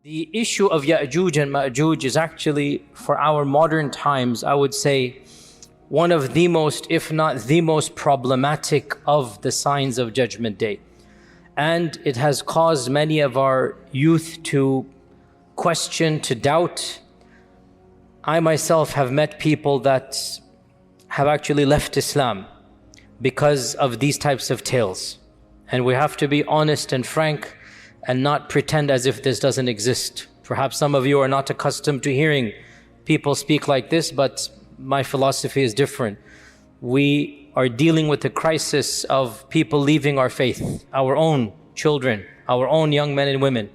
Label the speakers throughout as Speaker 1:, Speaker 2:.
Speaker 1: The issue of Yajuj and Majuj is actually, for our modern times, I would say, one of the most, if not the most problematic of the signs of Judgment Day. And it has caused many of our youth to question, to doubt. I myself have met people that have actually left Islam because of these types of tales. And we have to be honest and frank and not pretend as if this doesn't exist. Perhaps some of you are not accustomed to hearing people speak like this, but my philosophy is different. We are dealing with the crisis of people leaving our faith, our own children, our own young men and women.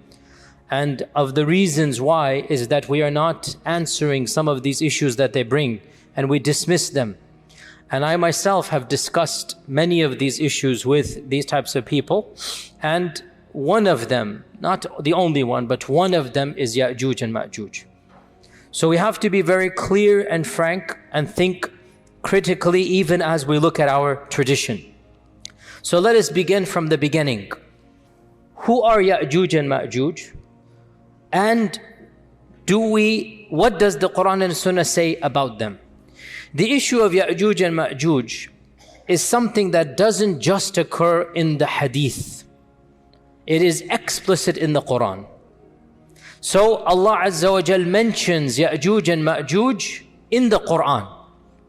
Speaker 1: And of the reasons why is that we are not answering some of these issues that they bring, and we dismiss them. And I myself have discussed many of these issues with these types of people, and one of them, not the only one, but one of them is Yajuj and Majuj. So we have to be very clear and frank and think critically even as we look at our tradition. So let us begin from the beginning. Who are Yajuj and Majuj? And what does the Quran and Sunnah say about them? The issue of Yajuj and Majuj is something that doesn't just occur in the Hadith. It is explicit in the Quran. So Allah Azza wa Jal mentions Yajuj and Majuj in the Quran.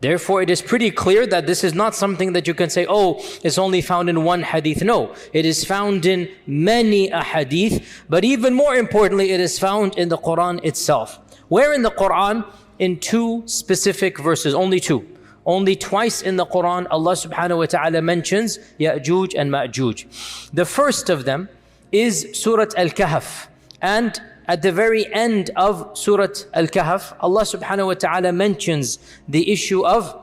Speaker 1: Therefore, it is pretty clear that this is not something that you can say, oh, it's only found in one hadith. No, it is found in many a hadith, but even more importantly, it is found in the Quran itself. Where in the Quran? In two specific verses, only two. Only twice in the Quran, Allah subhanahu wa ta'ala mentions Yajuj and Majuj. The first of them is Surah Al-Kahf. And at the very end of Surah Al-Kahf, Allah subhanahu wa ta'ala mentions the issue of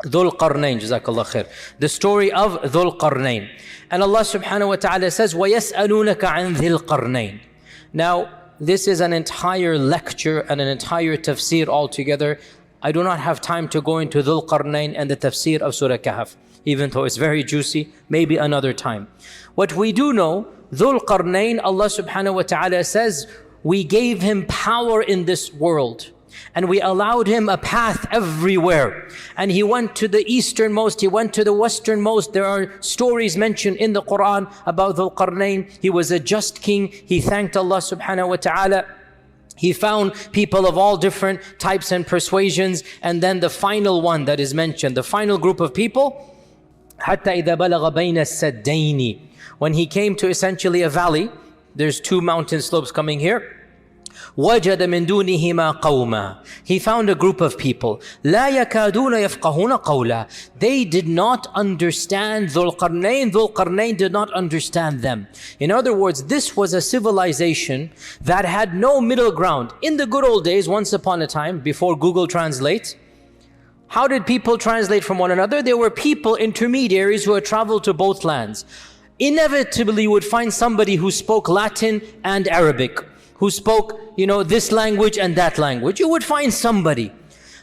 Speaker 1: Zulqarnain, Jazakallah khair. The story of Zulqarnain. And Allah subhanahu wa ta'ala says, وَيَسْأَلُونَكَ عَنْ ذِي الْقَرْنَيْنِ. Now, this is an entire lecture and an entire tafsir altogether. I do not have time to go into Zulqarnain and the tafsir of Surah Kahf, even though it's very juicy, maybe another time. What we do know, Zulqarnain, Allah subhanahu wa ta'ala says, we gave him power in this world and we allowed him a path everywhere. And he went to the easternmost, he went to the westernmost. There are stories mentioned in the Quran about Zulqarnain. He was a just king. He thanked Allah subhanahu wa ta'ala. He found people of all different types and persuasions. And then the final one that is mentioned, the final group of people, حَتَّى إِذَا بَلَغَ بَيْنَ السَّدَّيْنِ. When he came to essentially a valley, there's two mountain slopes coming here. وَجَدَ مِن دُونِهِمَا قَوْمًا. He found a group of people. لَا يَكَادُونَ يَفْقَهُونَ قَوْلًا. They did not understand Zulqarnain. Zulqarnain did not understand them. In other words, this was a civilization that had no middle ground. In the good old days, once upon a time, before Google Translate, how did people translate from one another? There were people, intermediaries, who had traveled to both lands. Inevitably, you would find somebody who spoke Latin and Arabic, who spoke, this language and that language. You would find somebody.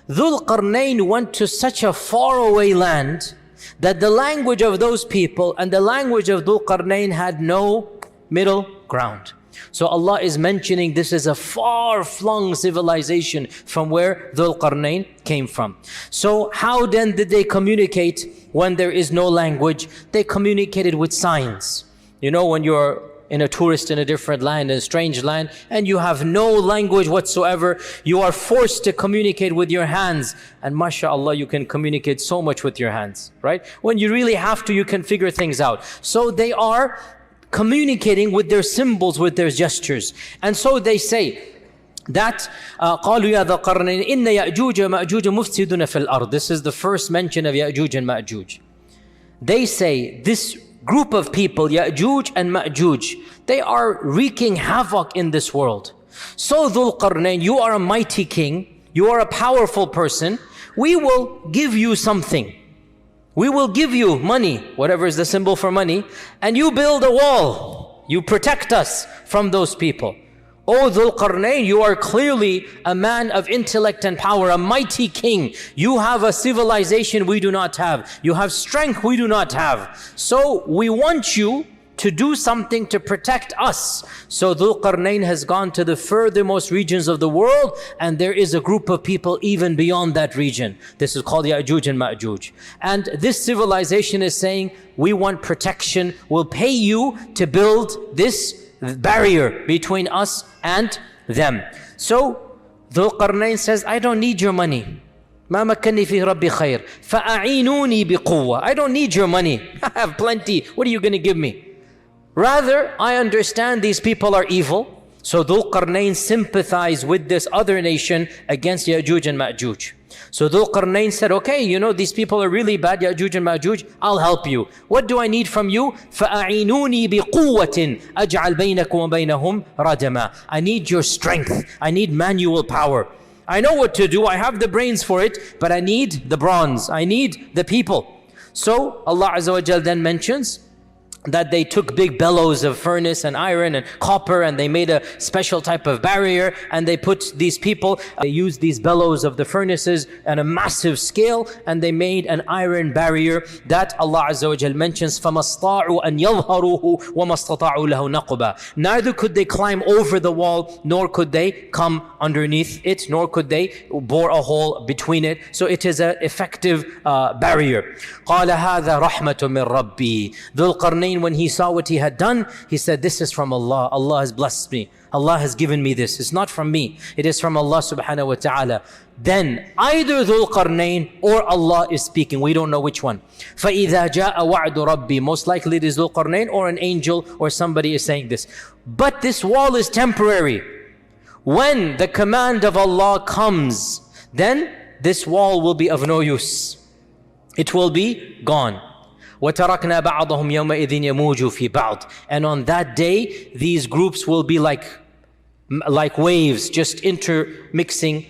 Speaker 1: Zulqarnain went to such a faraway land that the language of those people and the language of Zulqarnain had no middle ground. So Allah is mentioning this is a far-flung civilization from where Zulqarnain came from. So how then did they communicate when there is no language? They communicated with signs. When you're in a tourist in a different land, in a strange land, and you have no language whatsoever, you are forced to communicate with your hands. And mashallah, you can communicate so much with your hands, right? When you really have to, you can figure things out. So they are communicating with their symbols, with their gestures. And so they say that قالوا يا ذا القرنين إن يأجوج ومأجوج مفسدون في الأرض. This is the first mention of Yajuj and Majuj. They say this group of people, Yajuj and Majuj, they are wreaking havoc in this world. So Zulqarnain, you are a mighty king, you are a powerful person, we will give you something. We will give you money, whatever is the symbol for money, and you build a wall. You protect us from those people. O Zulqarnain, you are clearly a man of intellect and power, a mighty king. You have a civilization we do not have. You have strength we do not have. So we want you to do something to protect us. So Zulqarnain has gone to the furthermost regions of the world, and there is a group of people even beyond that region. This is called Yajuj and Majuj. And this civilization is saying, we want protection, we'll pay you to build this barrier between us and them. So Zulqarnain says, I don't need your money. ما مكنني فيه ربي خير فأعينوني بقوة. I don't need your money. I have plenty. What are you going to give me? Rather, I understand these people are evil. So Zulqarnain sympathized with this other nation against Yajuj and Majuj. So Zulqarnain said, okay, you know, these people are really bad, Yajuj and Majuj, I'll help you. What do I need from you? فَأَعِينُونِي بِقُوَّةٍ أَجْعَلْ بَيْنَكُمْ وَبَيْنَهُمْ رَدَمًا. I need your strength. I need manual power. I know what to do. I have the brains for it, but I need the bronze. I need the people. So Allah Azza wa Jal then mentions that they took big bellows of furnace and iron and copper, and they made a special type of barrier, and they put these people, they used these bellows of the furnaces on a massive scale, and they made an iron barrier that Allah Azza wa Jal mentions, فَمَسْطَاعُوا أَنْ يَظْهَرُوهُ وَمَسْتَطَاعُوا لَهُ نَقْبًا. Neither could they climb over the wall, nor could they come underneath it, nor could they bore a hole between it. So it is an effective barrier. قَالَ هَذَا رَحْمَةٌ مِّن رَبِّي. Zulqarnain, when he saw what he had done, he said, this is from Allah. Allah has blessed me. Allah has given me this. It's not from me. It is from Allah subhanahu wa ta'ala. Then either Zulqarnain or Allah is speaking. We don't know which one. فَإِذَا جَاءَ وَعْدُ رَبِّي. Most likely it is Zulqarnain or an angel or somebody is saying this. But this wall is temporary. When the command of Allah comes, then this wall will be of no use. It will be gone. وَتَرَكْنَا بَعْضَهُمْ يَوْمَئِذٍ يَمُوجُ فِي بَعْضٍ. And on that day, these groups will be like waves, just intermixing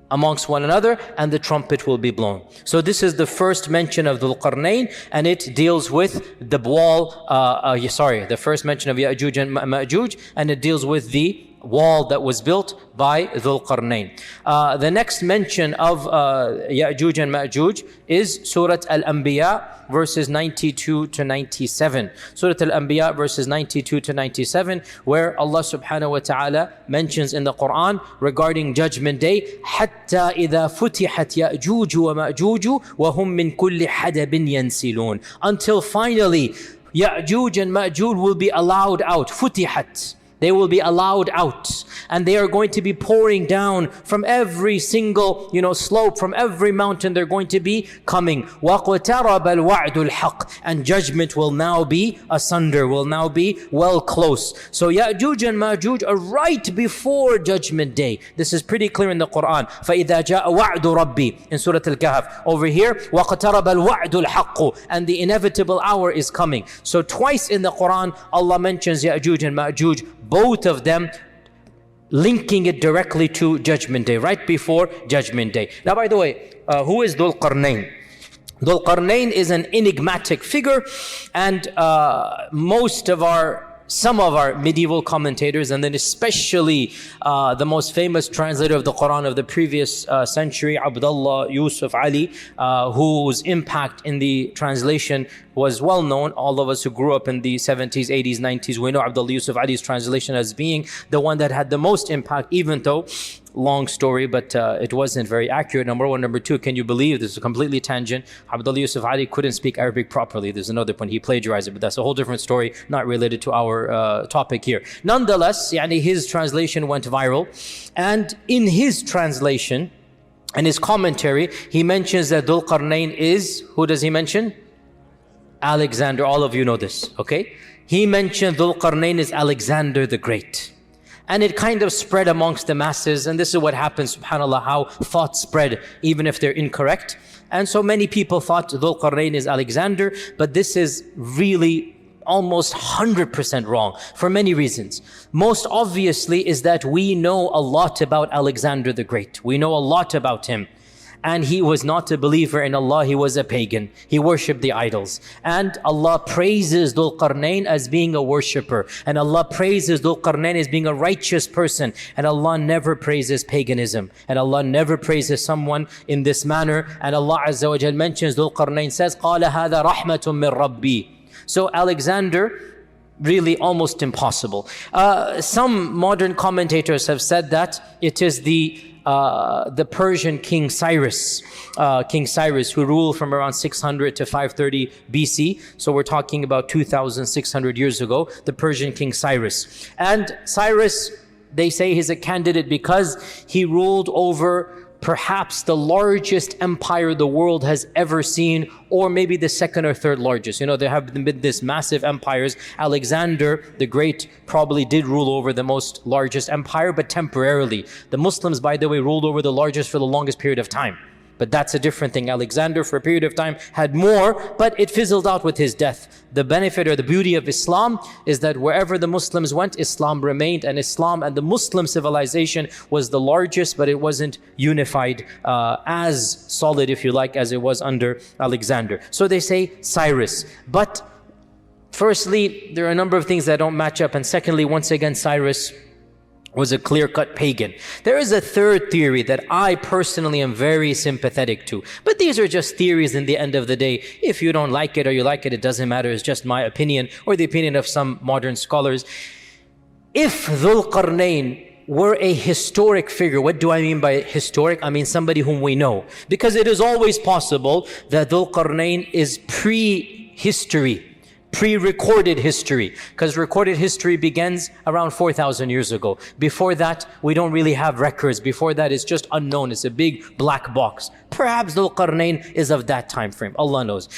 Speaker 1: amongst one another, and the trumpet will be blown. So this is the first mention of Zulqarnain, and it deals with the wall, the first mention of Yajuj and Majuj, and it deals with the wall that was built by Zulqarnain. The next mention of Yajuj and Majuj is Surah Al-Anbiya verses 92 to 97. Surah Al-Anbiya verses 92 to 97, where Allah subhanahu wa ta'ala mentions in the Quran regarding Judgment Day, حَتَّى إِذَا فُتِحَتْ يَأْجُوجُ وَمَأْجُوجُ وَهُمْ مِنْ كُلِّ حَدَبٍ يَنْسِلُونَ. Until finally Yajuj and Majuj will be allowed out. فُتِحَتْ. They will be allowed out, and they are going to be pouring down from every single, slope, from every mountain. They're going to be coming. وَقْتَرَبَ الْوَعْدُ الْحَقِّ. And judgment will now be asunder, will now be well close. So Yajuj and Majuj are right before Judgment Day. This is pretty clear in the Quran. فَإِذَا جَاءَ وَعْدُ رَبِّي in Surah Al-Kahf. Over here, وَقْتَرَبَ الْوَعْدُ الْحَقُّ. And the inevitable hour is coming. So twice in the Quran, Allah mentions Yajuj and Majuj, both of them linking it directly to Judgment Day, right before Judgment Day. Now, by the way, who is Zulqarnain? Zulqarnain is an enigmatic figure, and some of our medieval commentators, and then especially the most famous translator of the Quran of the previous century, Abdullah Yusuf Ali, whose impact in the translation was well known. All of us who grew up in the 70s, 80s, 90s, we know Abdullah Yusuf Ali's translation as being the one that had the most impact, even though, long story, but it wasn't very accurate. Number one. Number two, can you believe, this is a completely tangent, Abdullah Yusuf Ali couldn't speak Arabic properly. There's another point, he plagiarized it, but that's a whole different story, not related to our topic here. Nonetheless, his translation went viral, and in his translation and his commentary, he mentions that Zulqarnain is, who does he mention? Alexander. All of you know this, okay? He mentioned Zulqarnain is Alexander the Great. And it kind of spread amongst the masses, and this is what happens, subhanAllah, how thoughts spread, even if they're incorrect. And so many people thought Zulqarnain is Alexander, but this is really almost 100% wrong for many reasons. Most obviously is that we know a lot about Alexander the Great. We know a lot about him. And he was not a believer in Allah, he was a pagan. He worshipped the idols. And Allah praises Zulqarnain as being a worshipper. And Allah praises Zulqarnain as being a righteous person. And Allah never praises paganism. And Allah never praises someone in this manner. And Allah Azza wa Jal mentions, Zulqarnain says, قَالَ هَذَا رَحْمَةٌ مِّن رَبِّي. So Alexander really almost impossible. Some modern commentators have said that it is the Persian King Cyrus, who ruled from around 600 to 530 BC. So we're talking about 2,600 years ago, the Persian King Cyrus. And Cyrus, they say he's a candidate because he ruled over perhaps the largest empire the world has ever seen, or maybe the second or third largest. You know, there have been these massive empires. Alexander the Great probably did rule over the most largest empire, but temporarily. The Muslims, by the way, ruled over the largest for the longest period of time. But that's a different thing. Alexander, for a period of time, had more, but it fizzled out with his death. The benefit or the beauty of Islam is that wherever the Muslims went, Islam remained, and Islam and the Muslim civilization was the largest, but it wasn't unified as solid, if you like, as it was under Alexander. So they say Cyrus. But firstly, there are a number of things that don't match up. And secondly, once again, Cyrus was a clear-cut pagan. There is a third theory that I personally am very sympathetic to. But these are just theories in the end of the day. If you don't like it or you like it, it doesn't matter. It's just my opinion or the opinion of some modern scholars. If Zulqarnain were a historic figure, what do I mean by historic? I mean somebody whom we know. Because it is always possible that Zulqarnain is pre-history, pre-recorded history, because recorded history begins around 4,000 years ago. Before that, we don't really have records. Before that, it's just unknown. It's a big black box. Perhaps Zulqarnain is of that time frame. Allah knows.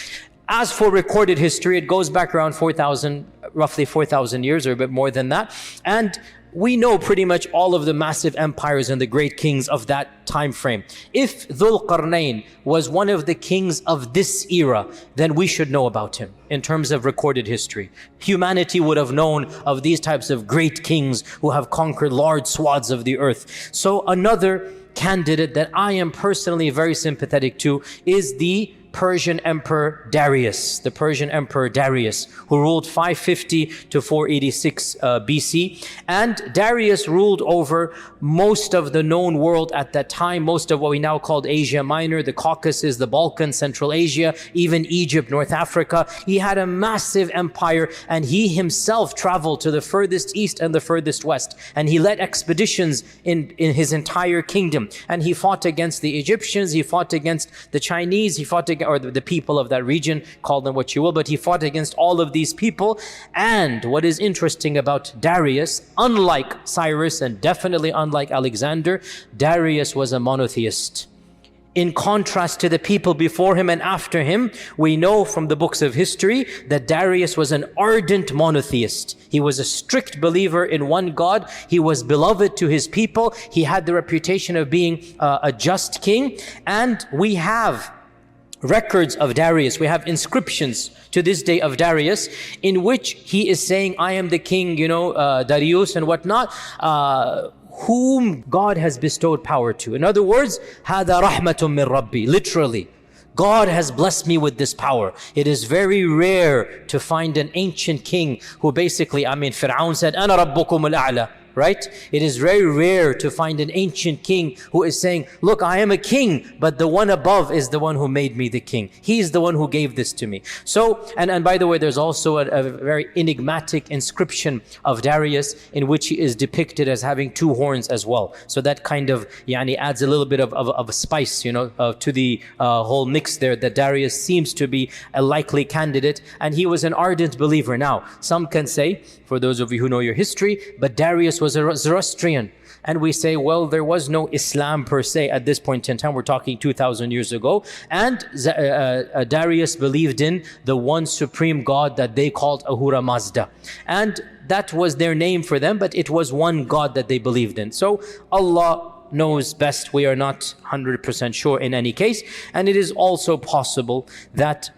Speaker 1: As for recorded history, it goes back around 4,000, roughly 4,000 years or a bit more than that. And we know pretty much all of the massive empires and the great kings of that time frame. If Zulqarnain was one of the kings of this era, then we should know about him in terms of recorded history. Humanity would have known of these types of great kings who have conquered large swaths of the earth. So another candidate that I am personally very sympathetic to is the Persian Emperor Darius, the Persian Emperor Darius, who ruled 550 to 486 BC. And Darius ruled over most of the known world at that time, most of what we now call Asia Minor, the Caucasus, the Balkans, Central Asia, even Egypt, North Africa. He had a massive empire, and he himself traveled to the furthest east and the furthest west. And he led expeditions in his entire kingdom. And he fought against the Egyptians, he fought against the Chinese, he fought against or the people of that region, call them what you will, but he fought against all of these people. And what is interesting about Darius, unlike Cyrus and definitely unlike Alexander, Darius was a monotheist. In contrast to the people before him and after him, we know from the books of history that Darius was an ardent monotheist. He was a strict believer in one God. He was beloved to his people. He had the reputation of being a just king. And we have records of Darius. We have inscriptions to this day of Darius in which he is saying, I am the king, Darius and whatnot, whom God has bestowed power to. In other words, هَذَا رَحْمَةٌ مِّن رَبِّي. Literally, God has blessed me with this power. It is very rare to find an ancient king who basically, Fir'aun said, أَنَا رَبُّكُمُ الْأَعْلَى. Right? It is very rare to find an ancient king who is saying, look, I am a king, but the one above is the one who made me the king. He's the one who gave this to me. So, and by the way, there's also a very enigmatic inscription of Darius in which he is depicted as having two horns as well. So that kind of adds a little bit of a spice, to the whole mix there, that Darius seems to be a likely candidate, and he was an ardent believer. Now, some can say, for those of you who know your history, but Darius was a Zoroastrian. And we say, well, there was no Islam per se at this point in time. We're talking 2,000 years ago. And Darius believed in the one supreme God that they called Ahura Mazda. And that was their name for them, but it was one God that they believed in. So Allah knows best. We are not 100% sure in any case. And it is also possible that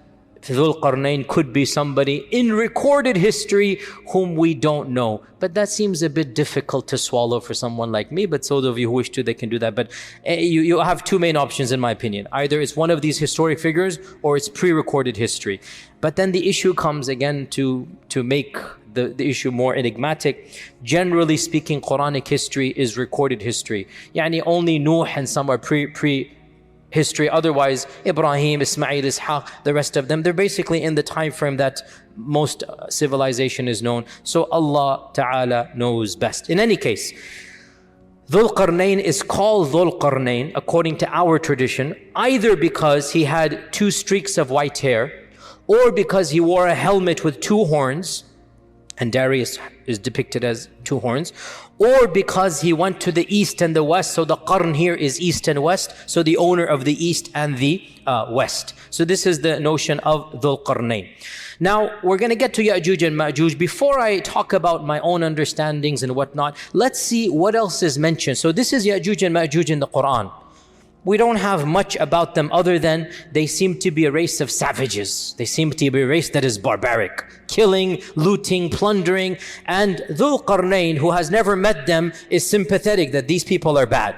Speaker 1: Zulqarnain could be somebody in recorded history whom we don't know. But that seems a bit difficult to swallow for someone like me. But those of you who wish to, they can do that. But you have two main options in my opinion. Either it's one of these historic figures or it's pre-recorded history. But then the issue comes again to make the issue more enigmatic. Generally speaking, Quranic history is recorded history. Only Nuh and some are history. Otherwise, Ibrahim, Ismail, Ishaq, the rest of them, they're basically in the time frame that most civilization is known. So Allah Ta'ala knows best. In any case, Zulqarnain is called Zulqarnain according to our tradition, either because he had 2 streaks of white hair, or because he wore a helmet with 2 horns, and Darius is depicted as 2 horns, or because he went to the east and the west. So the qarn here is east and west, so the owner of the east and the west. So this is the notion of Zulqarnain. Now, we're going to get to Yajuj and Majuj. Before I talk about my own understandings and whatnot, let's see what else is mentioned. So this is Yajuj and Majuj in the Quran. We don't have much about them other than they seem to be a race of savages. They seem to be a race that is barbaric, killing, looting, plundering. And Zulqarnain, who has never met them, is sympathetic that these people are bad.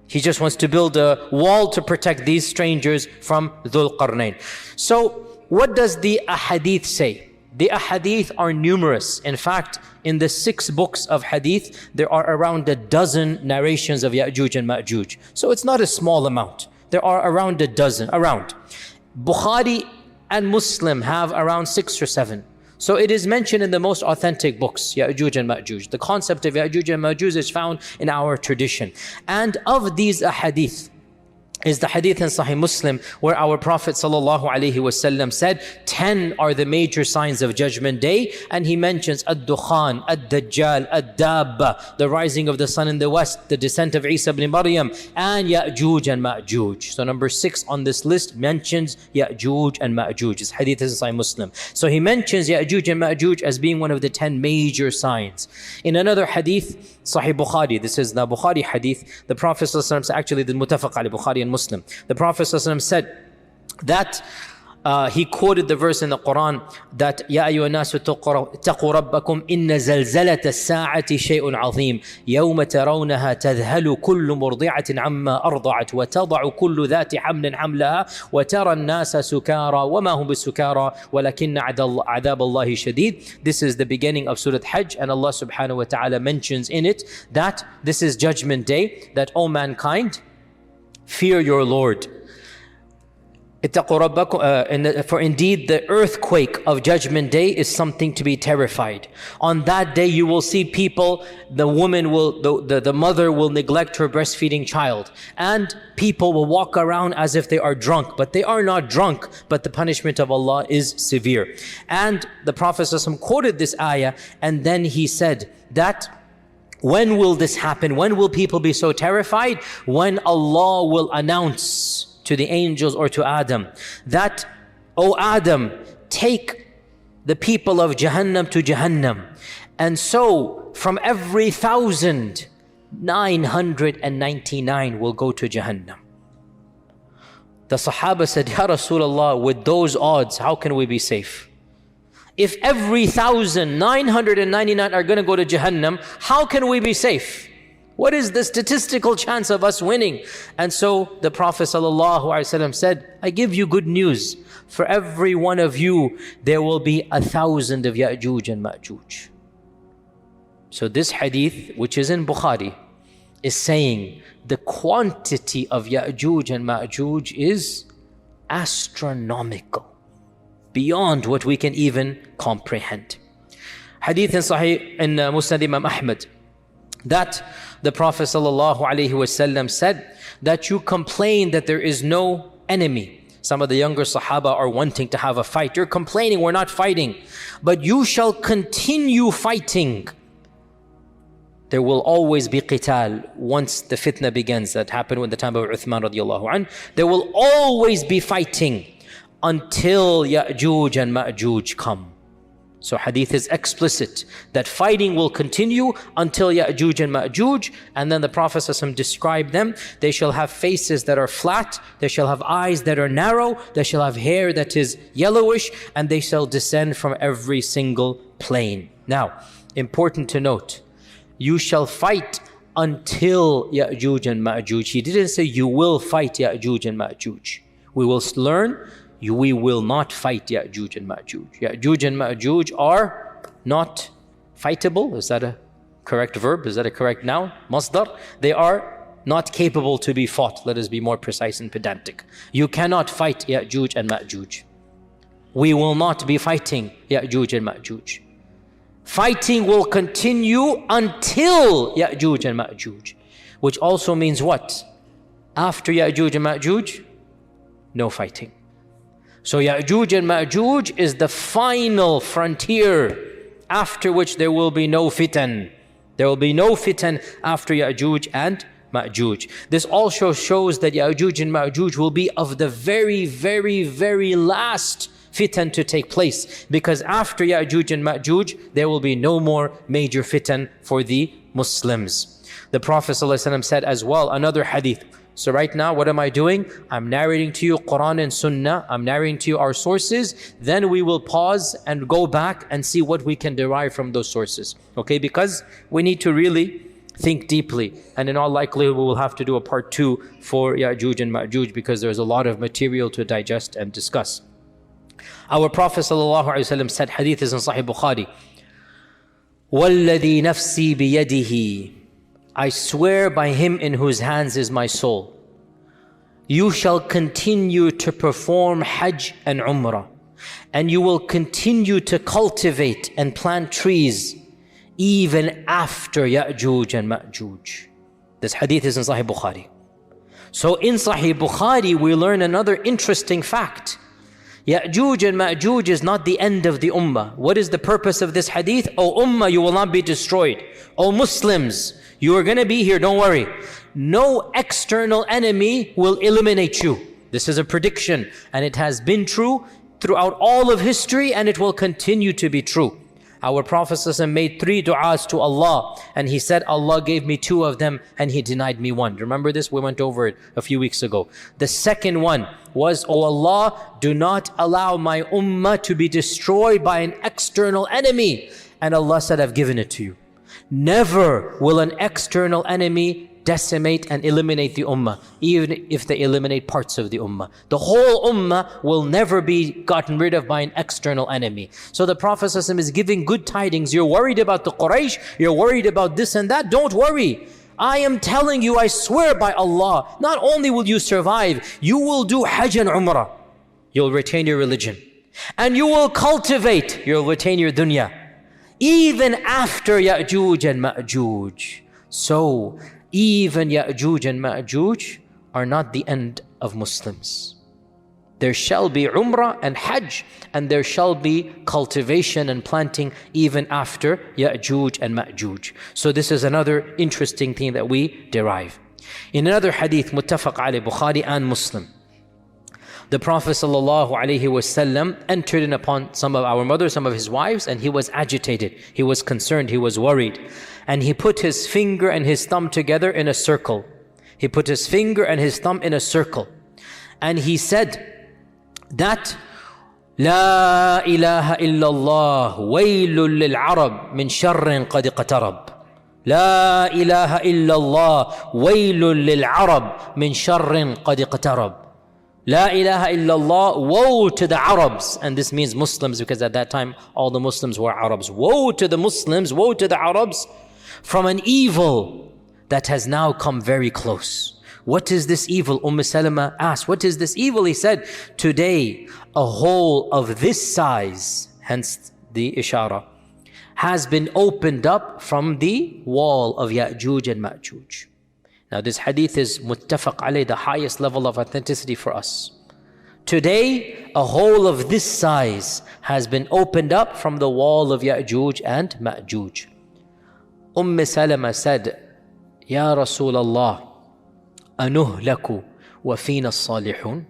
Speaker 1: He just wants to build a wall to protect these strangers from Zulqarnain. So what does the ahadith say? The ahadith are numerous. In fact, in the 6 books of hadith, there are around a dozen narrations of Yajuj and Majuj. So it's not a small amount. There are around a dozen, Bukhari and Muslim have around 6 or 7. So it is mentioned in the most authentic books, Yajuj and Majuj. The concept of Yajuj and Majuj is found in our tradition. And of these ahadith, is the hadith in Sahih Muslim where our Prophet ﷺ said 10 are the major signs of Judgment Day, and he mentions Ad-Dukhan, Ad-Dajjal, Ad-Dabba, the rising of the sun in the west, the descent of Isa ibn Maryam, and Yajuj and Majuj. So number 6 on this list mentions Yajuj and Majuj. This hadith is in Sahih Muslim. So he mentions Yajuj and Majuj as being one of the 10 major signs. In another hadith, Sahih Bukhari, this is the Bukhari hadith, the Prophet ﷺ, actually the Muttafaq Ali, Bukhari and Muslim, the Prophet ﷺ said that he quoted the verse in the Quran that يَا أَيُّهَا النَّاسُ اتَّقُوا رَبَّكُمْ إِنَّ زَلْزَلَةَ السَّاعَةِ شَيْءٌ عَظِيمٌ يَوْمَ تَرَوْنَهَا تَذْهَلُ كُلُّ مُرْضِعَةٍ عَمَّا أَرْضَعَتْ وَتَضَعُ كُلُّ ذَاتِ حَمْلٍ حَمْلَهَا وَتَرَى النَّاسَ سُكَارَى وَمَا هُمْ بِالسُّكَارَى وَلَكِنَّ عَذَابَ اللَّهِ شَدِيدٌ. This is the beginning of Surah Hajj, and Allah subhanahu wa ta'ala mentions in it that this is Judgment Day, that, O mankind, fear your Lord. For indeed the earthquake of Judgment Day is something to be terrified. On that day you will see people, the mother will neglect her breastfeeding child, and people will walk around as if they are drunk, but they are not drunk, but the punishment of Allah is severe. And the Prophet ﷺ quoted this ayah, and then he said that when will this happen? When will people be so terrified? When Allah will announce to the angels or to Adam that, O Adam, take the people of Jahannam to Jahannam. And so from every 1,000, 999 will go to Jahannam. The Sahaba said, Ya Rasulullah, with those odds, how can we be safe? If every 1,999 are going to go to Jahannam, how can we be safe? What is the statistical chance of us winning? And so the Prophet ﷺ said, I give you good news. For every one of you, there will be 1,000 of Yajuj and Majuj. So this hadith, which is in Bukhari, is saying the quantity of Yajuj and Majuj is astronomical, beyond what we can even comprehend. Hadith in Sahih in Musnad Imam Ahmad, that the Prophet ﷺ said that you complain that there is no enemy. Some of the younger Sahaba are wanting to have a fight. You're complaining, we're not fighting. But you shall continue fighting. There will always be qital once the fitna begins. That happened in the time of Uthman radiallahu anh. There will always be fighting until Yajuj and Majuj come. So hadith is explicit that fighting will continue until Yajuj and Majuj, and then the Prophet ﷺ described them. They shall have faces that are flat, they shall have eyes that are narrow, they shall have hair that is yellowish, and they shall descend from every single plane. Now, important to note, you shall fight until Yajuj and Majuj. He didn't say you will fight Yajuj and Majuj. We will learn we will not fight Yajuj and Majuj. Yajuj and Majuj are not fightable. Is that a correct verb? Is that a correct noun? Masdar. They are not capable to be fought. Let us be more precise and pedantic. You cannot fight Yajuj and Majuj. We will not be fighting Yajuj and Majuj. Fighting will continue until Yajuj and Majuj, which also means what? After Yajuj and Majuj, no fighting. So Yajuj and Majuj is the final frontier, after which there will be no fitan. There will be no fitan after Yajuj and Majuj. This also shows that Yajuj and Majuj will be of the very, very, very last fitan to take place, because after Yajuj and Majuj there will be no more major fitan for the Muslims. The Prophet ﷺ said as well, another hadith. So right now, what am I doing? I'm narrating to you Quran and Sunnah. I'm narrating to you our sources. Then we will pause and go back and see what we can derive from those sources. Okay, because we need to really think deeply. And in all likelihood, we will have to do a part 2 for Yajuj and Majuj, because there's a lot of material to digest and discuss. Our Prophet ﷺ said, hadith is in Sahih Bukhari, وَالَّذِي نَفْسِي بِيَدِهِ, I swear by him in whose hands is my soul, you shall continue to perform Hajj and Umrah, and you will continue to cultivate and plant trees even after Yajuj and Majuj. This hadith is in Sahih Bukhari. So in Sahih Bukhari we learn another interesting fact. Yajuj and Majuj is not the end of the ummah. What is the purpose of this hadith? O ummah, you will not be destroyed. O Muslims, you are going to be here, don't worry. No external enemy will eliminate you. This is a prediction, and it has been true throughout all of history, and it will continue to be true. Our Prophet ﷺ made 3 du'as to Allah, and he said, Allah gave me 2 of them and he denied me 1. Remember this? We went over it a few weeks ago. The second one was, O Allah, do not allow my ummah to be destroyed by an external enemy. And Allah said, I've given it to you. Never will an external enemy decimate and eliminate the ummah, even if they eliminate parts of the ummah. The whole ummah will never be gotten rid of by an external enemy. So the Prophet ﷺ is giving good tidings. You're worried about the Quraysh, you're worried about this and that, don't worry. I am telling you, I swear by Allah, not only will you survive, you will do Hajj and Umrah. You'll retain your religion. And you will cultivate, you'll retain your dunya. Even after Yajuj and Majuj. So, even Yajuj and Majuj are not the end of Muslims. There shall be Umrah and Hajj, and there shall be cultivation and planting even after Yajuj and Majuj. So this is another interesting thing that we derive. In another hadith, muttafaq alayh, Bukhari and Muslim, the Prophet ﷺ entered in upon some of our mothers, some of his wives, and he was agitated, he was concerned, he was worried. And he put his finger and his thumb together in a circle. He put his finger and his thumb in a circle. And he said that, La ilaha illallah, waylun lil Arab min sharrin qad iqtarab. La ilaha illallah, waylun lil Arab min sharrin qad iqtarab. La ilaha illallah, woe to the Arabs. And this means Muslims, because at that time all the Muslims were Arabs. Woe to the Muslims, woe to the Arabs, from an evil that has now come very close. What is this evil? Salama asked, what is this evil? He said, today a hole of this size, hence the ishara, has been opened up from the wall of Yajuj and Majuj. Now this hadith is muttafaq alayh, the highest level of authenticity for us. Today, a hole of this size has been opened up from the wall of Yajuj and Majuj. Salama said, Ya Rasulallah, anuhlaku wa fina salihun?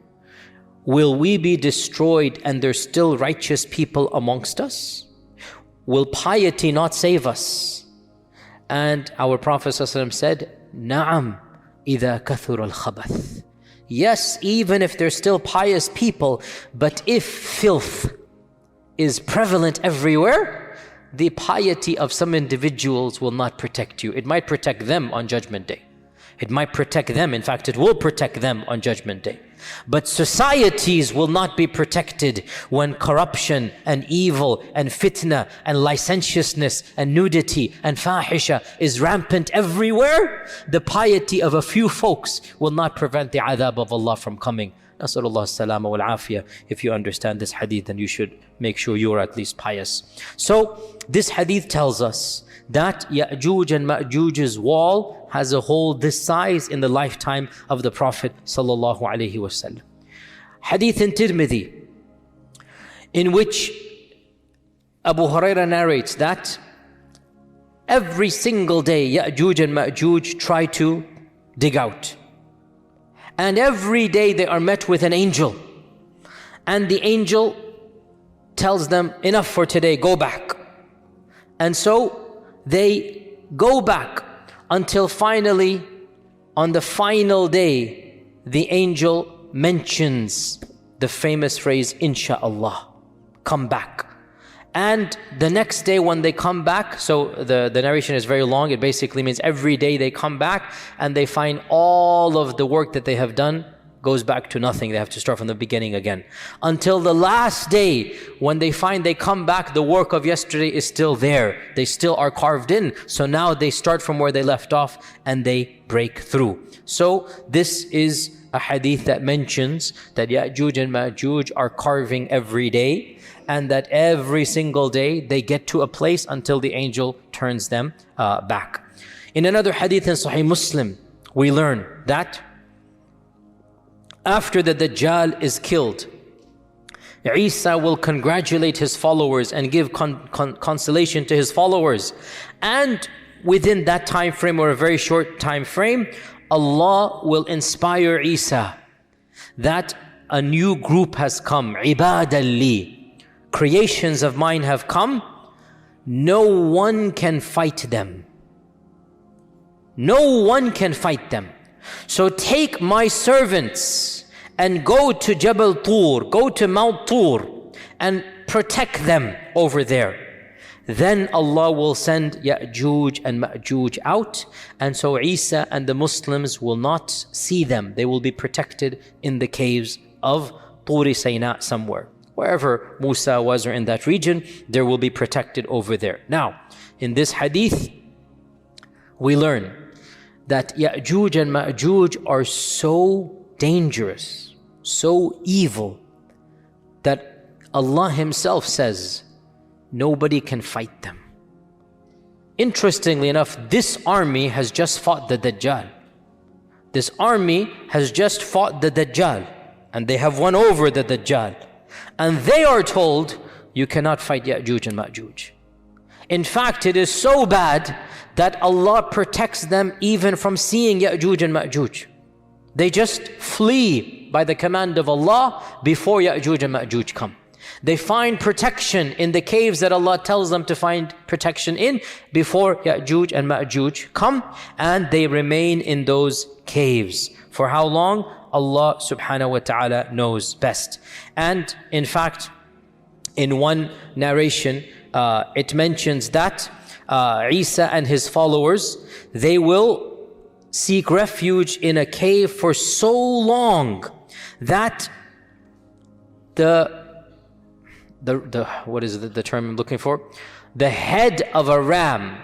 Speaker 1: Will we be destroyed and there's still righteous people amongst us? Will piety not save us? And our Prophet ﷺ said, Na'am, idha kathura al-khabath. Yes, even if there's still pious people, but if filth is prevalent everywhere, the piety of some individuals will not protect you. It might protect them on Judgment Day. It might protect them. In fact, it will protect them on Judgment Day. But societies will not be protected when corruption and evil and fitna and licentiousness and nudity and fahisha is rampant everywhere. The piety of a few folks will not prevent the adhab of Allah from coming. Nasallallahu salama wal afiyah. If you understand this hadith, then you should make sure you are at least pious. So this hadith tells us that Yajuj and Majuj's wall has a hole this size in the lifetime of the Prophet sallallahu alaihi wasallam. Hadith in Tirmidhi, in which Abu Hurairah narrates that every single day Yajuj and Majuj try to dig out. And every day they are met with an angel. And the angel tells them, enough for today, go back. And so they go back until finally, on the final day, the angel mentions the famous phrase, Insha'Allah, come back. And the next day when they come back, so the narration is very long, it basically means every day they come back and they find all of the work that they have done goes back to nothing. They have to start from the beginning again. Until the last day when they find they come back, the work of yesterday is still there. They still are carved in. So now they start from where they left off and they break through. So this is a hadith that mentions that Yajuj and Majuj are carving every day, and that every single day they get to a place until the angel turns them back. In another hadith in Sahih Muslim, we learn that after the Dajjal is killed, Isa will congratulate his followers and give consolation to his followers. And within that time frame, or a very short time frame, Allah will inspire Isa that a new group has come, Ibadan li. Creations of mine have come, no one can fight them. No one can fight them. So take my servants and go to Jabal Tur, go to Mount Tur and protect them over there. Then Allah will send Yajuj and Majuj out, and so Isa and the Muslims will not see them. They will be protected in the caves of Turi Sayna somewhere. Wherever Musa was or in that region, there will be protected over there. Now, in this hadith, we learn that Yajuj and Majuj are so dangerous, so evil, that Allah Himself says, nobody can fight them. Interestingly enough, this army has just fought the Dajjal. This army has just fought the Dajjal, and they have won over the Dajjal. And they are told, you cannot fight Yajuj and Majuj. In fact, it is so bad that Allah protects them even from seeing Yajuj and Majuj. They just flee by the command of Allah before Yajuj and Majuj come. They find protection in the caves that Allah tells them to find protection in before Yajuj and Majuj come, and they remain in those caves. For how long? Allah subhanahu wa ta'ala knows best. And in fact, in one narration, it mentions that Isa and his followers, they will seek refuge in a cave for so long that what is the term I'm looking for? The head of a ram,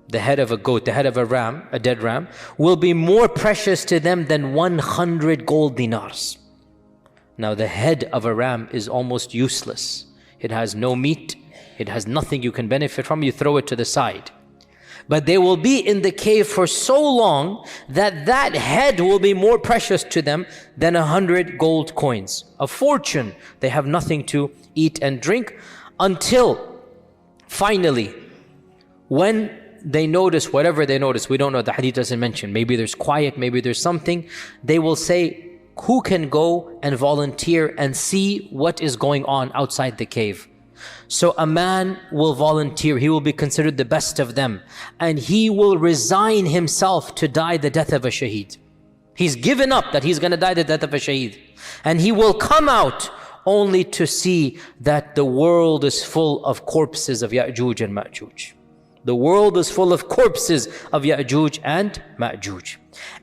Speaker 1: the head of a goat, the head of a ram, a dead ram, will be more precious to them than 100 gold dinars. Now the head of a ram is almost useless. It has no meat, it has nothing you can benefit from, you throw it to the side. But they will be in the cave for so long that that head will be more precious to them than 100 gold coins. A fortune. They have nothing to eat and drink until finally, when they notice whatever they notice, we don't know, the hadith doesn't mention, maybe there's quiet, maybe there's something, they will say, who can go and volunteer and see what is going on outside the cave? So a man will volunteer, he will be considered the best of them, and he will resign himself to die the death of a shaheed. He's given up that he's going to die the death of a shaheed. And he will come out only to see that the world is full of corpses of Yajuj and Majuj. The world is full of corpses of Yajuj and Majuj.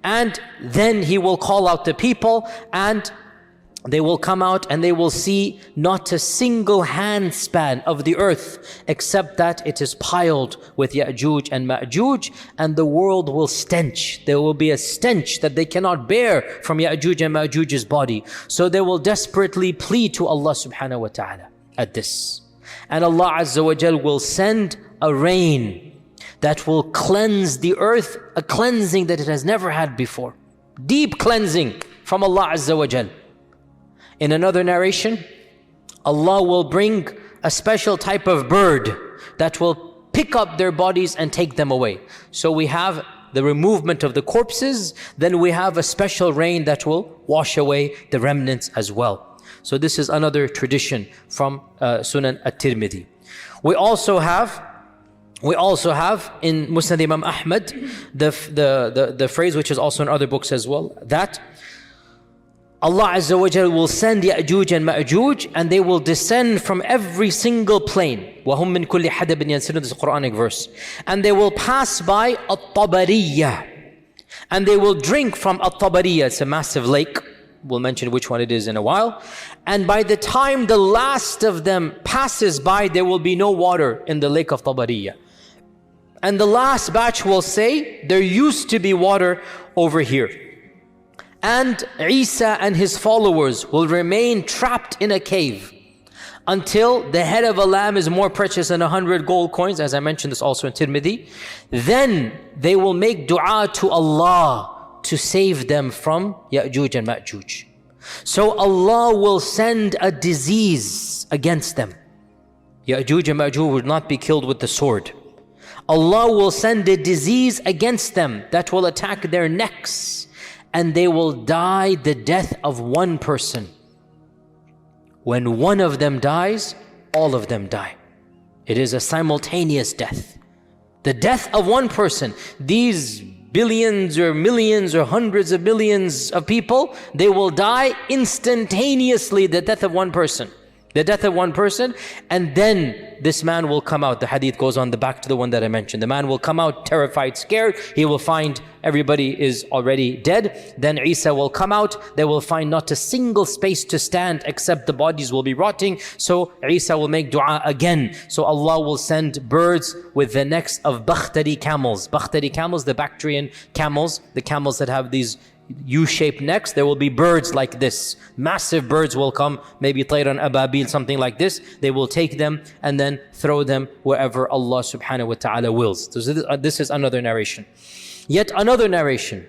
Speaker 1: And then He will call out the people, and they will come out and they will see not a single handspan of the earth except that it is piled with Yajuj and Majuj, and the world will stench. There will be a stench that they cannot bear from Yajuj and Majuj's body. So they will desperately plead to Allah subhanahu wa ta'ala at this. And Allah Azza wa Jal will send a rain that will cleanse the earth, a cleansing that it has never had before. Deep cleansing from Allah Azza wa Jal. In another narration, Allah will bring a special type of bird that will pick up their bodies and take them away. So we have the removement of the corpses, then we have a special rain that will wash away the remnants as well. So this is another tradition from Sunan at-Tirmidhi. We also have in Musnad Imam Ahmad the phrase, which is also in other books as well, that Allah Azza wa Jal will send Yajuj and Majuj, and they will descend from every single plane. وَهُم مِّن كُلِّ حَدَبٍ يَنْسِلُونَ. This is a Quranic verse. And they will pass by At-Tabariyah, and they will drink from At-Tabariyah. It's a massive lake. We'll mention which one it is in a while. And by the time the last of them passes by, there will be no water in the lake of Tabariyah. And the last batch will say, there used to be water over here. And Isa and his followers will remain trapped in a cave until the head of a lamb is more precious than 100 gold coins, as I mentioned this also in Tirmidhi. Then they will make dua to Allah to save them from Yajuj and Majuj. So Allah will send a disease against them. Yajuj and Majuj will not be killed with the sword. Allah will send a disease against them that will attack their necks, and they will die the death of one person. When one of them dies, all of them die. It is a simultaneous death. The death of one person. These billions or millions or hundreds of millions of people, they will die instantaneously, the death of one person. The death of one person, and then this man will come out. The hadith goes on the back to the one that I mentioned. The man will come out terrified, scared. He will find everybody is already dead. Then Isa will come out. They will find not a single space to stand except the bodies will be rotting. So Isa will make dua again. So Allah will send birds with the necks of Bakhtari camels. Bakhtari camels, the Bactrian camels, the camels that have these U-shaped necks. There will be birds like this. Massive birds will come, maybe Tayran Ababil, something like this. They will take them and then throw them wherever Allah subhanahu wa ta'ala wills. So this is another narration. Yet another narration.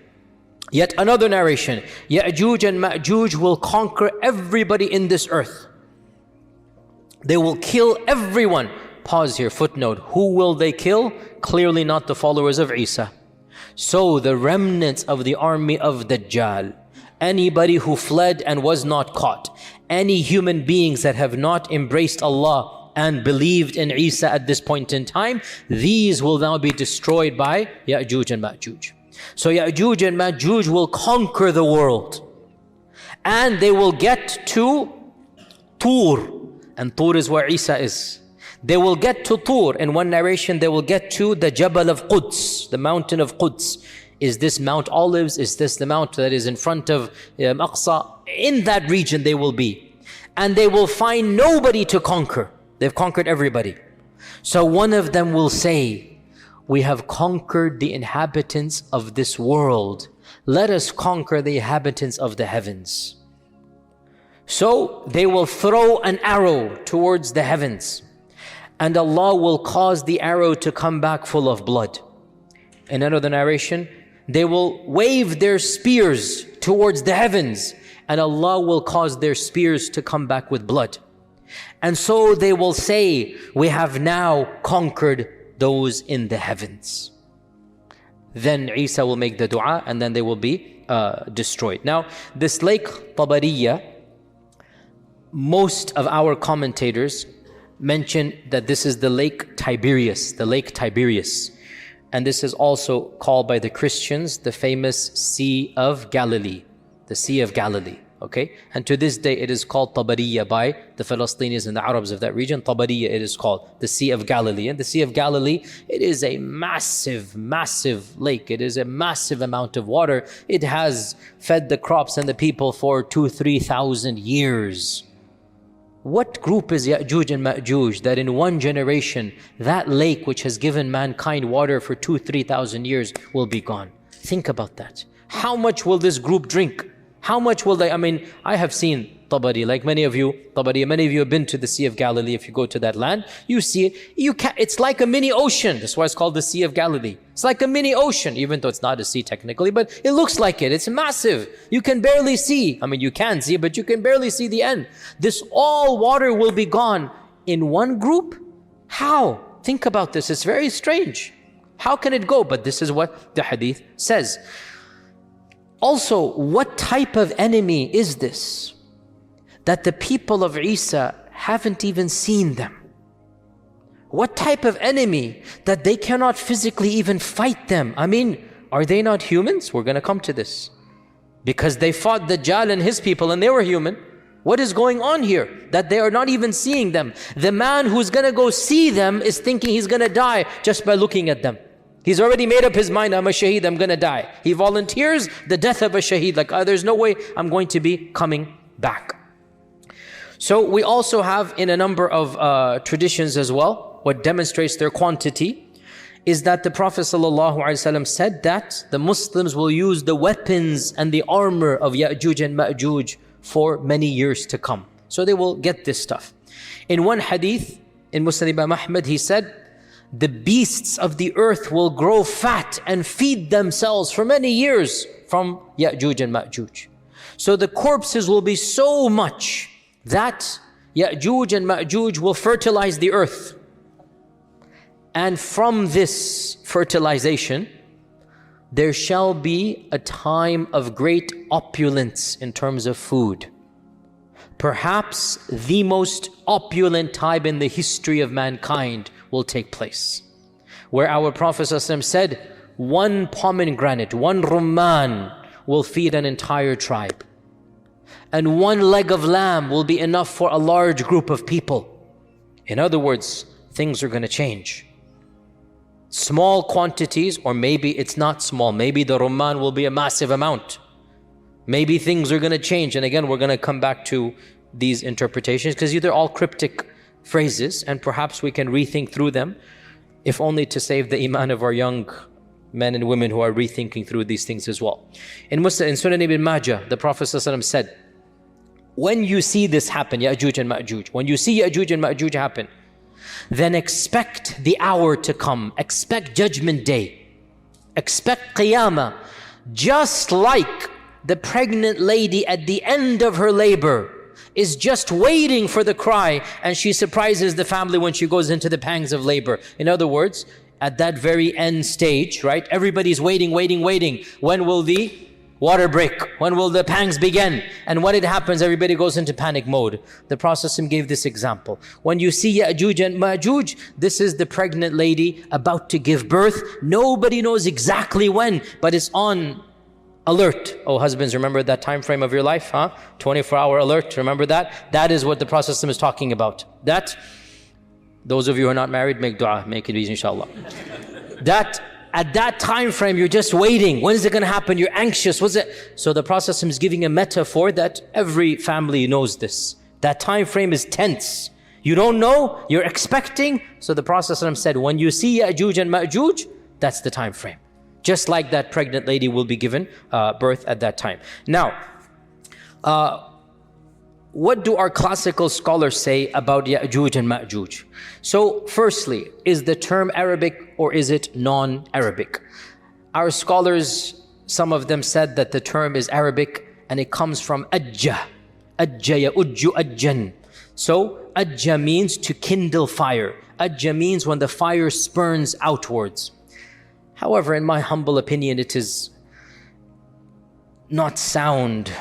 Speaker 1: Yajuj and Majuj will conquer everybody in this earth. They will kill everyone. Pause here, footnote. Who will they kill? Clearly not the followers of Isa. So the remnants of the army of Dajjal, anybody who fled and was not caught, any human beings that have not embraced Allah and believed in Isa at this point in time, these will now be destroyed by Yajuj and Majuj. So Yajuj and Majuj will conquer the world, and they will get to Tur, and Tur is where Isa is. They will get to Tur. In one narration, they will get to the Jabal of Quds, the mountain of Quds. Is this Mount Olives? Is this the mount that is in front of Aqsa? In that region they will be. And they will find nobody to conquer. They've conquered everybody. So one of them will say, we have conquered the inhabitants of this world. Let us conquer the inhabitants of the heavens. So they will throw an arrow towards the heavens, and Allah will cause the arrow to come back full of blood. In another narration, they will wave their spears towards the heavens, and Allah will cause their spears to come back with blood. And so they will say, we have now conquered those in the heavens. Then Isa will make the dua, and then they will be destroyed. Now, this lake Tabariyah, most of our commentators mention that this is the lake Tiberias, and this is also called by the Christians the famous Sea of Galilee, the Sea of Galilee. Okay, and to this day it is called Tabariya by the Palestinians and the Arabs of that region. Tabariya it is called, the Sea of Galilee. And the Sea of Galilee, it is a massive, massive lake. It is a massive amount of water. It has fed the crops and the people for 2,000-3,000 years. What group is Yajuj and Majuj that in one generation, that lake which has given mankind water for 2,000-3,000 years will be gone? Think about that. How much will this group drink? How much will they, I have seen Tabari, like many of you have been to the Sea of Galilee. If you go to that land, you see it. It's like a mini ocean. That's why it's called the Sea of Galilee. It's like a mini ocean, even though it's not a sea technically, but it looks like it. It's massive. You can barely see. You can see, but you can barely see the end. This all water will be gone in one group? How? Think about this. It's very strange. How can it go? But this is what the hadith says. Also, what type of enemy is this? That the people of Isa haven't even seen them. What type of enemy that they cannot physically even fight them? Are they not humans? We're going to come to this. Because they fought Dajjal and his people and they were human. What is going on here? That they are not even seeing them. The man who's going to go see them is thinking he's going to die just by looking at them. He's already made up his mind, I'm a shaheed, I'm going to die. He volunteers the death of a shaheed, like there's no way I'm going to be coming back. So we also have in a number of traditions as well, what demonstrates their quantity is that the Prophet ﷺ said that the Muslims will use the weapons and the armor of Yajuj and Majuj for many years to come. So they will get this stuff. In one hadith, in Musnad Imam Ahmad, he said, the beasts of the earth will grow fat and feed themselves for many years from Yajuj and Majuj. So the corpses will be so much that Yajuj and Majuj will fertilize the earth. And from this fertilization, there shall be a time of great opulence in terms of food. Perhaps the most opulent time in the history of mankind will take place, where our Prophet ﷺ said, one pomegranate, one rumman will feed an entire tribe. And one leg of lamb will be enough for a large group of people. In other words, things are going to change. Small quantities, or maybe it's not small. Maybe the rumman will be a massive amount. Maybe things are going to change. And again, we're going to come back to these interpretations because they're all cryptic phrases and perhaps we can rethink through them, if only to save the iman of our young men and women who are rethinking through these things as well. In Sunan ibn Majah, the Prophet ﷺ said, when you see this happen, Yajuj and Majuj, when you see Yajuj and Majuj happen, then expect the hour to come, expect judgment day, expect qiyamah, just like the pregnant lady at the end of her labor is just waiting for the cry, and she surprises the family when she goes into the pangs of labor. In other words, at that very end stage, right? Everybody's waiting. When will the water break? When will the pangs begin? And when it happens, everybody goes into panic mode. The Prophet gave this example. When you see Yajuj and Majuj, this is the pregnant lady about to give birth. Nobody knows exactly when, but it's on alert. Oh, husbands, remember that time frame of your life, 24-hour alert, remember that? That is what the Prophet is talking about. That, those of you who are not married, make dua, make it easy, inshallah. That, at that time frame, you're just waiting. When is it going to happen? You're anxious. What's it? So the Prophet is giving a metaphor that every family knows this. That time frame is tense. You don't know, you're expecting. So the Prophet said, when you see Yajuj and Majuj, that's the time frame. Just like that pregnant lady will be given birth at that time. Now, what do our classical scholars say about Yajuj and Majuj? So, firstly, is the term Arabic or is it non-Arabic? Our scholars, some of them said that the term is Arabic and it comes from ajja. Ajja ya'ujju ajjan. So, ajja means to kindle fire. Ajja means when the fire spurns outwards. However, in my humble opinion, it is not sound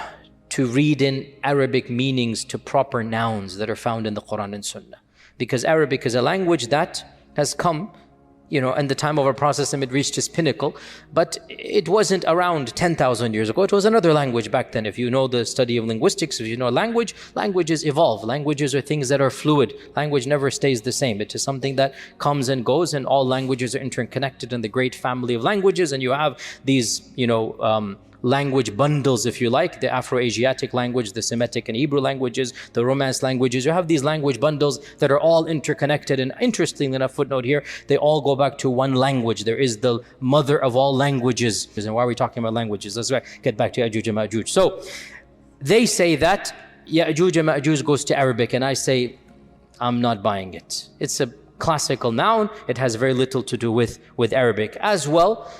Speaker 1: to read in Arabic meanings to proper nouns that are found in the Quran and Sunnah. Because Arabic is a language that has come and the time of our Prophet it reached its pinnacle, but it wasn't around 10,000 years ago. It was another language back then. If you know the study of linguistics, if you know language, languages evolve. Languages are things that are fluid. Language never stays the same. It is something that comes and goes, and all languages are interconnected in the great family of languages, and you have these, language bundles, if you like, the Afro-Asiatic language, the Semitic and Hebrew languages, the Romance languages. You have these language bundles that are all interconnected, and interestingly enough, footnote here, they all go back to one language. There is the mother of all languages. And why are we talking about languages? Let's get back to Yajuj and Majuj. So they say that Yajuj and Majuj goes to Arabic, and I say, I'm not buying it. It's a classical noun. It has very little to do with Arabic. As well,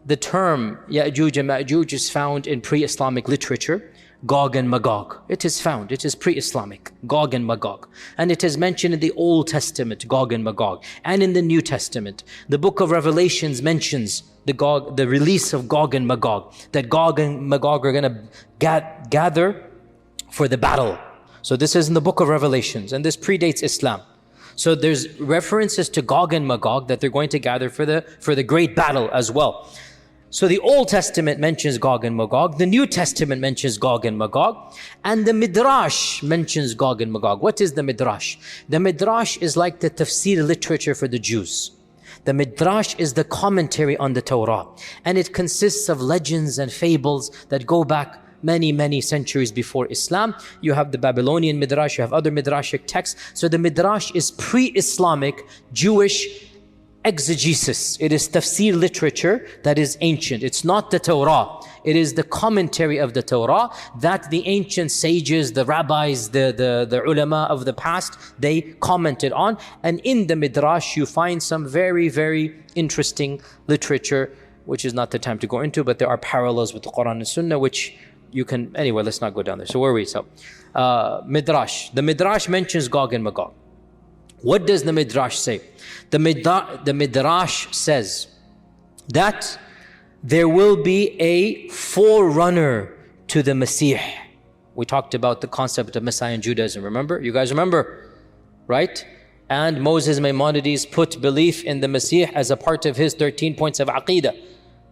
Speaker 1: the term Yajuj and Majuj is found in pre-Islamic literature, Gog and Magog. It is found, it is pre-Islamic, Gog and Magog. And it is mentioned in the Old Testament, Gog and Magog, and in the New Testament. The book of Revelations mentions the release of Gog and Magog, that Gog and Magog are going to gather for the battle. So this is in the book of Revelations, and this predates Islam. So there's references to Gog and Magog that they're going to gather for the great battle as well. So the Old Testament mentions Gog and Magog, the New Testament mentions Gog and Magog, and the Midrash mentions Gog and Magog. What is the Midrash? The Midrash is like the tafsir literature for the Jews. The Midrash is the commentary on the Torah, and it consists of legends and fables that go back many, many centuries before Islam. You have the Babylonian Midrash, you have other Midrashic texts. So the Midrash is pre-Islamic Jewish exegesis. It is tafsir literature that is ancient. It's not the Torah. It is the commentary of the Torah that the ancient sages, the rabbis, the ulama of the past, they commented on. And in the Midrash, you find some very, very interesting literature, which is not the time to go into, but there are parallels with the Quran and Sunnah, which you can, anyway, let's not go down there. So where are we? So, Midrash. The Midrash mentions Gog and Magog. What does the Midrash say? The Midrash says that there will be a forerunner to the Messiah. We talked about the concept of Messiah in Judaism, remember? You guys remember, right? And Moses Maimonides put belief in the Messiah as a part of his 13 points of Aqeedah.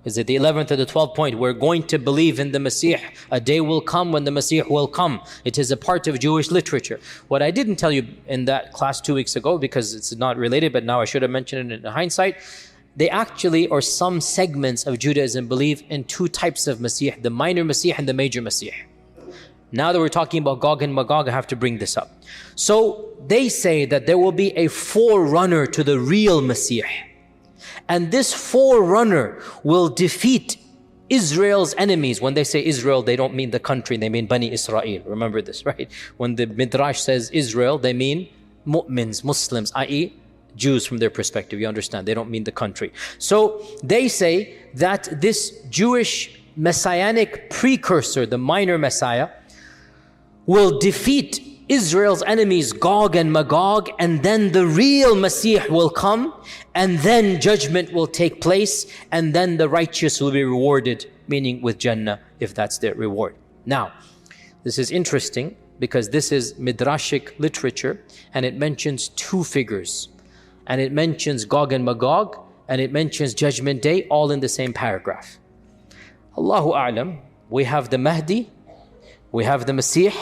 Speaker 1: Is it the 11th or the 12th point? We're going to believe in the Messiah. A day will come when the Messiah will come. It is a part of Jewish literature. What I didn't tell you in that class 2 weeks ago, because it's not related, but now I should have mentioned it in hindsight, they actually, or some segments of Judaism, believe in two types of Messiah, the minor Messiah and the major Messiah. Now that we're talking about Gog and Magog, I have to bring this up. So they say that there will be a forerunner to the real Messiah. And this forerunner will defeat Israel's enemies. When they say Israel, they don't mean the country, they mean Bani Israel. Remember this, right? When the Midrash says Israel, they mean mu'mins, Muslims, i.e. Jews from their perspective. You understand? They don't mean the country. So they say that this Jewish messianic precursor, the minor Messiah, will defeat Israel's enemies, Gog and Magog, and then the real Messiah will come, and then judgment will take place, and then the righteous will be rewarded, meaning with Jannah, if that's their reward. Now, this is interesting because this is Midrashic literature, and it mentions two figures. And it mentions Gog and Magog, and it mentions Judgment Day, all in the same paragraph. Allahu A'lam, we have the Mahdi, we have the Messiah,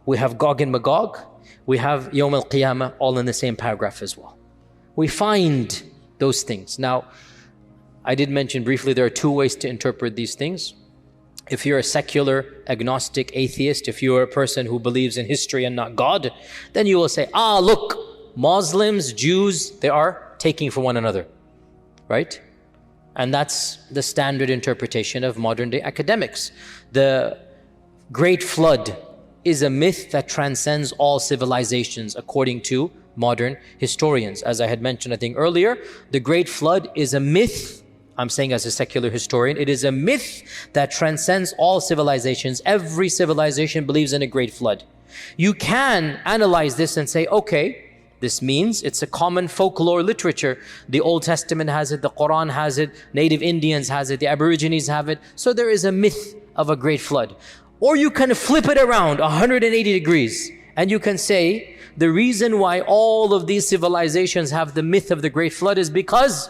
Speaker 1: we have Gog and Magog, we have Yawm al-Qiyamah, all in the same paragraph as well. We find those things. Now, I did mention briefly there are two ways to interpret these things. If you're a secular, agnostic, atheist, if you're a person who believes in history and not God, then you will say, look, Muslims, Jews, they are taking from one another, right? And that's the standard interpretation of modern day academics. The Great Flood is a myth that transcends all civilizations according to modern historians. As I had mentioned, I think earlier, the Great Flood is a myth. I'm saying as a secular historian, it is a myth that transcends all civilizations. Every civilization believes in a Great Flood. You can analyze this and say, okay, this means it's a common folklore literature. The Old Testament has it, the Quran has it, native Indians has it, the Aborigines have it. So there is a myth of a Great Flood. Or you can flip it around 180 degrees And you can say, the reason why all of these civilizations have the myth of the Great Flood is because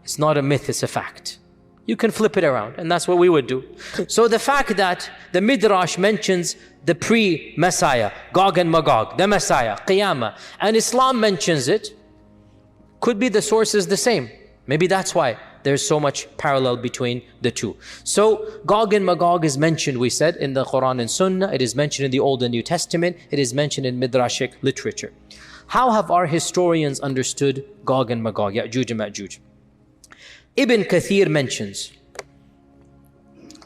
Speaker 1: it's not a myth, it's a fact. You can flip it around, and that's what we would do. So the fact that the Midrash mentions the pre-Messiah, Gog and Magog, the Messiah, qiyamah, and Islam mentions it, could be the source is the same. Maybe that's why there's so much parallel between the two. So Gog and Magog is mentioned, we said, in the Quran and Sunnah. It is mentioned in the Old and New Testament. It is mentioned in Midrashic literature. How have our historians understood Gog and Magog, Yajuj and Majuj? Ibn Kathir mentions,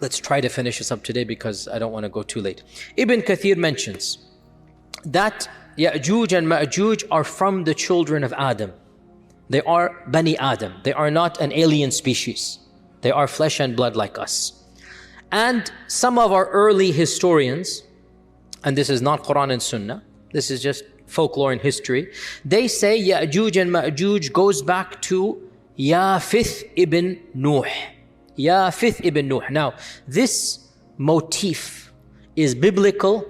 Speaker 1: let's try to finish this up today because I don't want to go too late. Ibn Kathir mentions that Yajuj and Majuj are from the children of Adam. They are Bani Adam. They are not an alien species. They are flesh and blood like us. And some of our early historians, and this is not Quran and Sunnah, this is just folklore and history, they say Yajuj and Majuj goes back to Yafith ibn Nuh. Yafith ibn Nuh. Now, this motif is biblical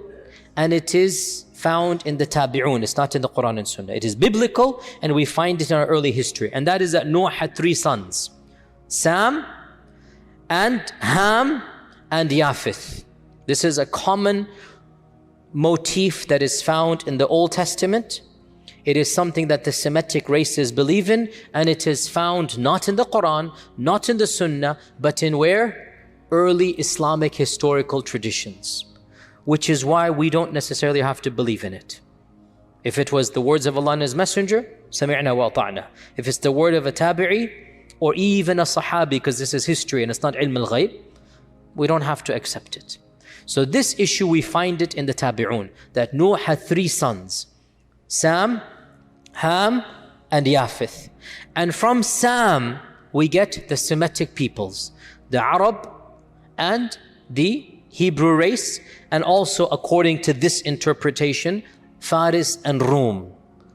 Speaker 1: and it is found in the Tabi'un. It's not in the Quran and Sunnah. It is biblical and we find it in our early history. And that is that Noah had 3 sons. Sam and Ham and Yafith. This is a common motif that is found in the Old Testament. It is something that the Semitic races believe in, and it is found not in the Quran, not in the Sunnah, but in where? Early Islamic historical traditions. Which is why we don't necessarily have to believe in it. If it was the words of Allah and His Messenger, سَمِعْنَا وَأَطَعْنَا. If it's the word of a tabi'i, or even a sahabi, because this is history and it's not ilm al-ghayb, we don't have to accept it. So this issue, we find it in the Tabi'un, that Noah had 3 sons. Sam, Ham, and Yafith. And from Sam, we get the Semitic peoples, the Arab and the Hebrew race, and also according to this interpretation, Faris and Rum,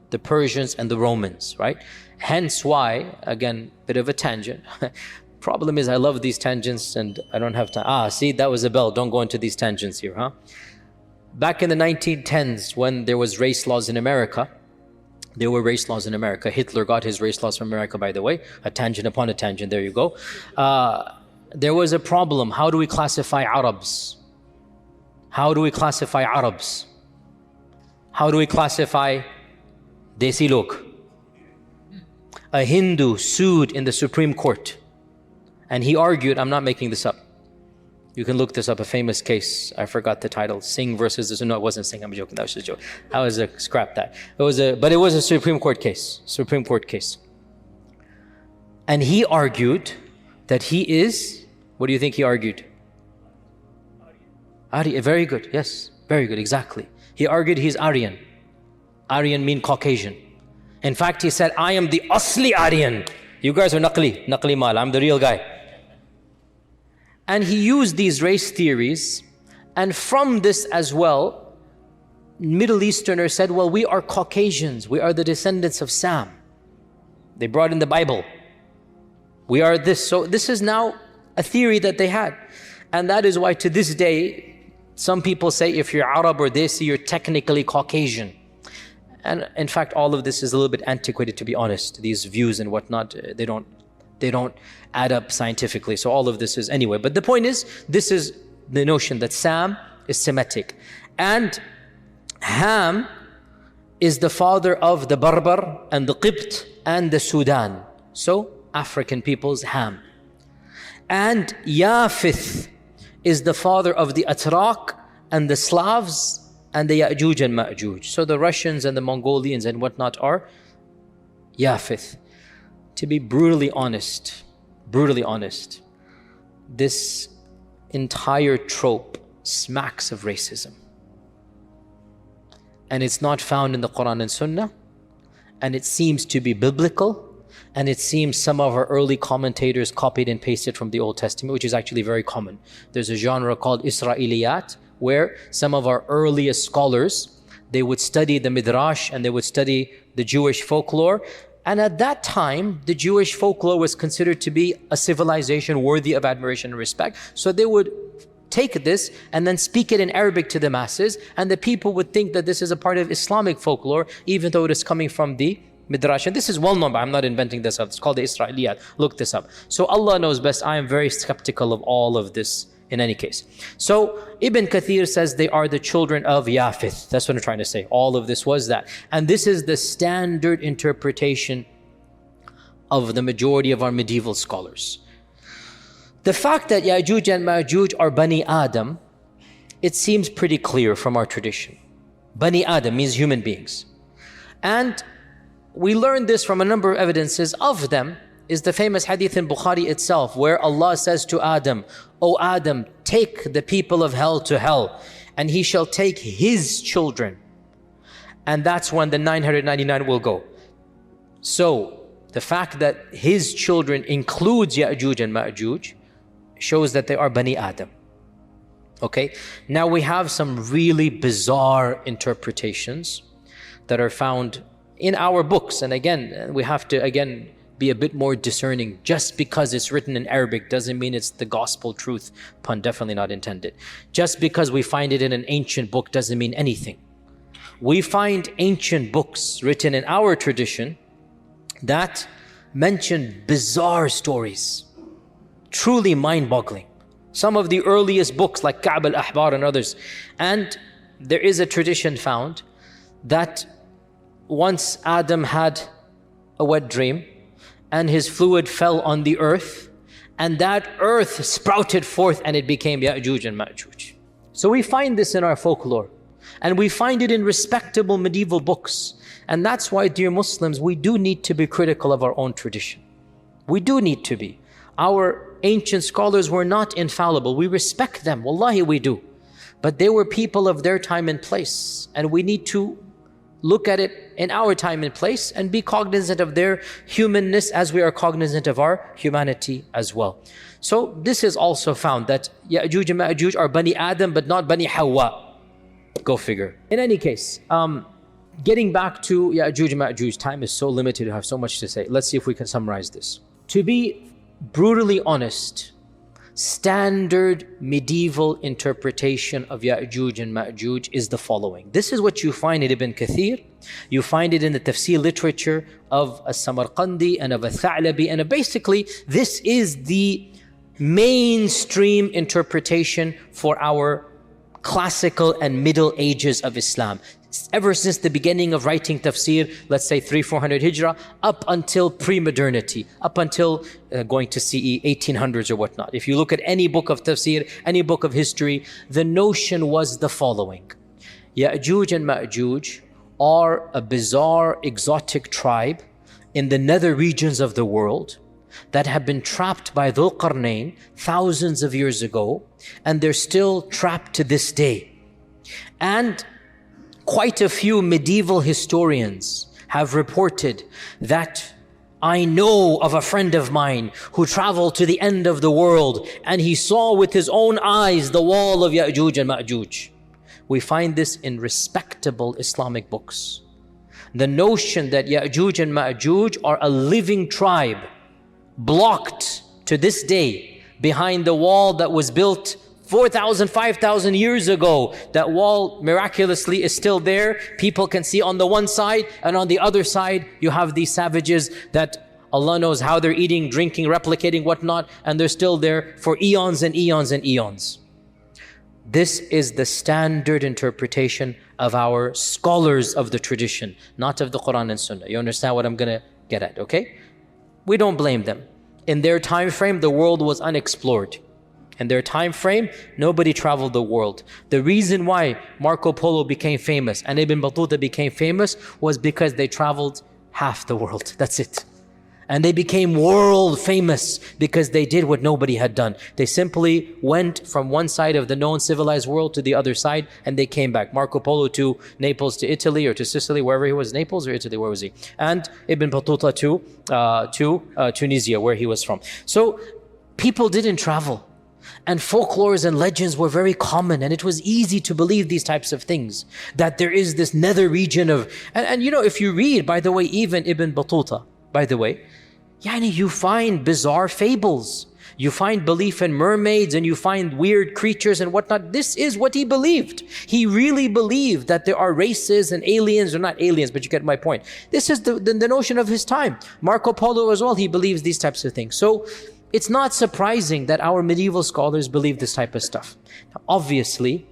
Speaker 1: the Persians and the Romans, right? Hence why, again, bit of a tangent. Problem is I love these tangents and I don't have time. See, that was a bell. Don't go into these tangents here, huh? Back in the 1910s, when there was race laws in America, there were race laws in America. Hitler got his race laws from America, by the way. A tangent upon a tangent, there you go. There was a problem. How do we classify Arabs? How do we classify Arabs? How do we classify Desi log? A Hindu sued in the Supreme Court. And he argued, I'm not making this up. You can look this up, a famous case. I forgot the title. Singh versus this. No, it wasn't Singh. I'm joking. That was just a joke. I was scrap that. But it was a Supreme Court case. Supreme Court case. And he argued that he is. What do you think he argued? Aryan. Very good. Yes. Very good. Exactly. He argued he's Aryan. Aryan mean Caucasian. In fact, he said, I am the Asli Aryan. You guys are Naqli Mal. I'm the real guy. And he used these race theories, and from this as well, Middle Easterners said, well, we are Caucasians. We are the descendants of Sam. They brought in the Bible. We are this. So this is now a theory that they had. And that is why to this day, some people say if you're Arab or Desi, you're technically Caucasian. And in fact, all of this is a little bit antiquated, to be honest. These views and whatnot, they don't add up scientifically. So all of this is anyway. But the point is, this is the notion that Sam is Semitic. And Ham is the father of the Barbar and the Qibt and the Sudan. So African peoples, Ham. And Yafith is the father of the Atrak and the Slavs and the Yajuj and Majuj. So the Russians and the Mongolians and whatnot are Yafith. To be brutally honest, this entire trope smacks of racism. And it's not found in the Quran and Sunnah, and it seems to be biblical, and it seems some of our early commentators copied and pasted from the Old Testament, which is actually very common. There's a genre called Israeliyat, where some of our earliest scholars, they would study the Midrash and they would study the Jewish folklore. And at that time, the Jewish folklore was considered to be a civilization worthy of admiration and respect. So they would take this and then speak it in Arabic to the masses, and the people would think that this is a part of Islamic folklore, even though it is coming from the Midrash. And this is well known, but I'm not inventing this up. It's called the Israeliyat. Look this up. So Allah knows best. I am very skeptical of all of this in any case. So Ibn Kathir says they are the children of Yafith. That's what I'm trying to say. All of this was that. And this is the standard interpretation of the majority of our medieval scholars. The fact that Yajuj and Majuj are Bani Adam, it seems pretty clear from our tradition. Bani Adam means human beings. And we learn this from a number of evidences. Of them is the famous hadith in Bukhari itself, where Allah says to Adam, "O Adam, take the people of hell to hell, and he shall take his children." And that's when the 999 will go. So the fact that his children includes Yajuj and Majuj shows that they are Bani Adam. Okay, now we have some really bizarre interpretations that are found in our books. And again, we have to be a bit more discerning. Just because it's written in Arabic doesn't mean it's the gospel truth. Pun definitely not intended. Just because we find it in an ancient book doesn't mean anything. We find ancient books written in our tradition that mention bizarre stories, truly mind-boggling. Some of the earliest books like Ka'b al-Ahbar and others. And there is a tradition found that once Adam had a wet dream and his fluid fell on the earth, and that earth sprouted forth and it became Yajuj and Majuj. So we find this in our folklore, and we find it in respectable medieval books. And that's why, dear Muslims, we do need to be critical of our own tradition. We do need to be. Our ancient scholars were not infallible. We respect them, wallahi we do. But they were people of their time and place, and we need to look at it in our time and place and be cognizant of their humanness as we are cognizant of our humanity as well. So this is also found that Yajuj and Majuj are Bani Adam but not Bani Hawa. Go figure. In any case, getting back to Yajuj and Majuj, time is so limited, I have so much to say. Let's see if we can summarize this. To be brutally honest, standard medieval interpretation of Yajuj and Majuj is the following. This is what you find in Ibn Kathir. You find it in the tafsir literature of As-Samarqandi and of Al-Tha'labi, and basically this is the mainstream interpretation for our classical and middle ages of Islam. Ever since the beginning of writing tafsir, let's say 300-400 Hijrah, up until pre-modernity, up until going to CE 1800s or whatnot. If you look at any book of tafsir, any book of history, the notion was the following. Yajuj and Majuj are a bizarre, exotic tribe in the nether regions of the world that have been trapped by Zulqarnain thousands of years ago, and they're still trapped to this day. And quite a few medieval historians have reported that I know of a friend of mine who traveled to the end of the world and he saw with his own eyes the wall of Yajuj and Majuj. We find this in respectable Islamic books. The notion that Yajuj and Majuj are a living tribe blocked to this day behind the wall that was built 4,000, 5,000 years ago. That wall miraculously is still there. People can see on the one side, and on the other side you have these savages that Allah knows how they're eating, drinking, replicating, whatnot, and they're still there for eons and eons and eons. This is the standard interpretation of our scholars of the tradition, not of the Quran and Sunnah. You understand what I'm going to get at, okay? We don't blame them. In their time frame, the world was unexplored. In their time frame, nobody traveled the world. The reason why Marco Polo became famous and Ibn Battuta became famous was because they traveled half the world. That's it. And they became world famous because they did what nobody had done. They simply went from one side of the known civilized world to the other side, and they came back. Marco Polo to Naples, to Italy, or to Sicily, wherever he was. Naples or Italy, where was he? And Ibn Battuta to Tunisia, where he was from. So people didn't travel. And folklores and legends were very common, and it was easy to believe these types of things, that there is this nether region of, and you know, if you read, by the way, even Ibn Battuta, by the way, you find bizarre fables. You find belief in mermaids and you find weird creatures and whatnot. This is what he believed. He really believed that there are races and aliens, or not aliens, but you get my point. This is the notion of his time. Marco Polo as well, he believes these types of things. So it's not surprising that our medieval scholars believe this type of stuff. Now, obviously,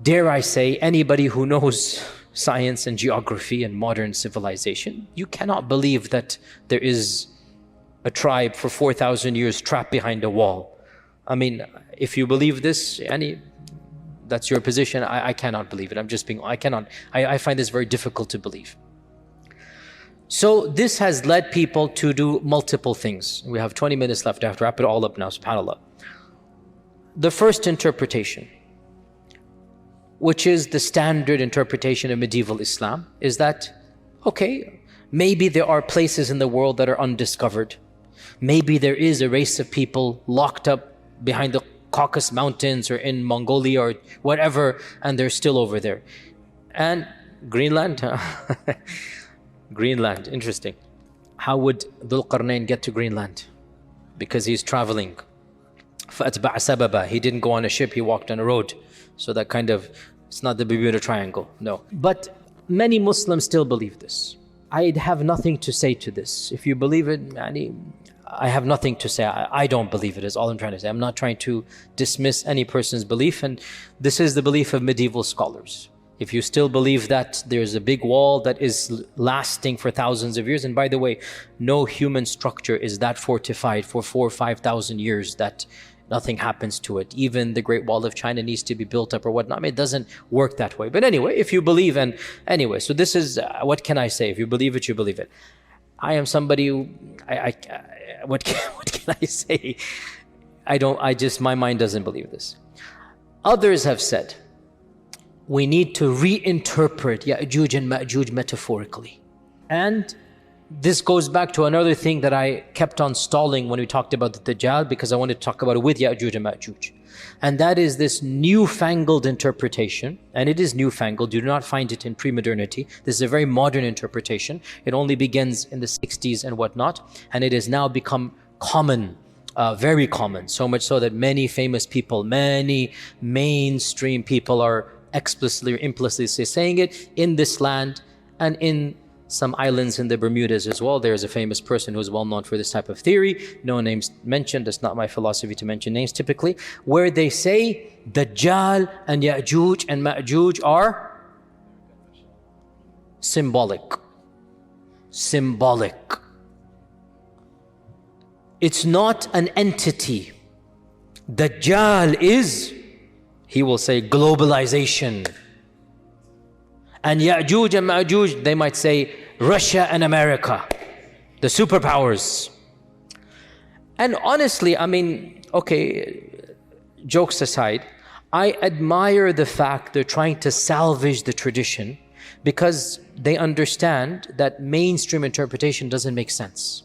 Speaker 1: dare I say, anybody who knows science and geography and modern civilization, you cannot believe that there is a tribe for 4,000 years trapped behind a wall. I mean, if you believe this, that's your position. I cannot believe it. I find this very difficult to believe. So this has led people to do multiple things. We have 20 minutes left. I have to wrap it all up now, subhanAllah. The first interpretation, which is the standard interpretation of medieval Islam, is that, okay, maybe there are places in the world that are undiscovered. Maybe there is a race of people locked up behind the Caucasus Mountains or in Mongolia or whatever, and they're still over there. And Greenland? Greenland, interesting. How would Zulqarnain get to Greenland? Because he's traveling. فَأَتْبَعَ سَبَبًا. He didn't go on a ship, he walked on a road. So that kind of, it's not the Bermuda Triangle, no. But many Muslims still believe this. I have nothing to say to this. If you believe it, I have nothing to say. I don't believe it, is all I'm trying to say. I'm not trying to dismiss any person's belief, and this is the belief of medieval scholars. If you still believe that there's a big wall that is lasting for thousands of years, and by the way, no human structure is that fortified for 4,000 or 5,000 years that nothing happens to it. Even the Great Wall of China needs to be built up or whatnot. I mean, it doesn't work that way. But anyway, if you believe, and anyway, so this is, what can I say? If you believe it, you believe it. I am somebody who, what can I say? My mind doesn't believe this. Others have said, we need to reinterpret Yajuj and Majuj metaphorically. And this goes back to another thing that I kept on stalling when we talked about the Dajjal, because I wanted to talk about it with Yajuj and Majuj. And that is this newfangled interpretation, and it is newfangled, you do not find it in pre-modernity. This is a very modern interpretation. It only begins in the 60s and whatnot, and it has now become common, very common, so much so that many famous people, many mainstream people are explicitly or implicitly saying it in this land and in some islands in the Bermudas as well. There's a famous person who's well known for this type of theory, no names mentioned, it's not my philosophy to mention names typically, where they say Dajjal and Yajuj and Majuj are symbolic. Symbolic. It's not an entity. Dajjal is, he will say, globalization. And Yajuj and Majuj, they might say Russia and America, the superpowers. And honestly, I mean, okay, jokes aside, I admire the fact they're trying to salvage the tradition, because they understand that mainstream interpretation doesn't make sense.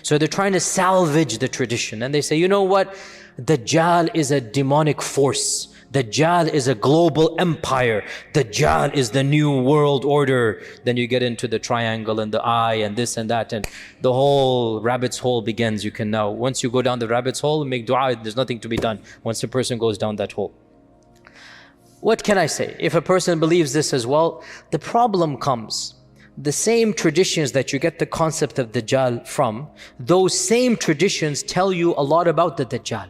Speaker 1: So they're trying to salvage the tradition, and they say, you know what? Dajjal is a demonic force. Dajjal is a global empire. Dajjal is the new world order. Then you get into the triangle and the eye and this and that, and the whole rabbit's hole begins. You can now, once you go down the rabbit's hole, make dua, there's nothing to be done once a person goes down that hole. What can I say? If a person believes this as well, the problem comes. The same traditions that you get the concept of Dajjal from, those same traditions tell you a lot about the Dajjal.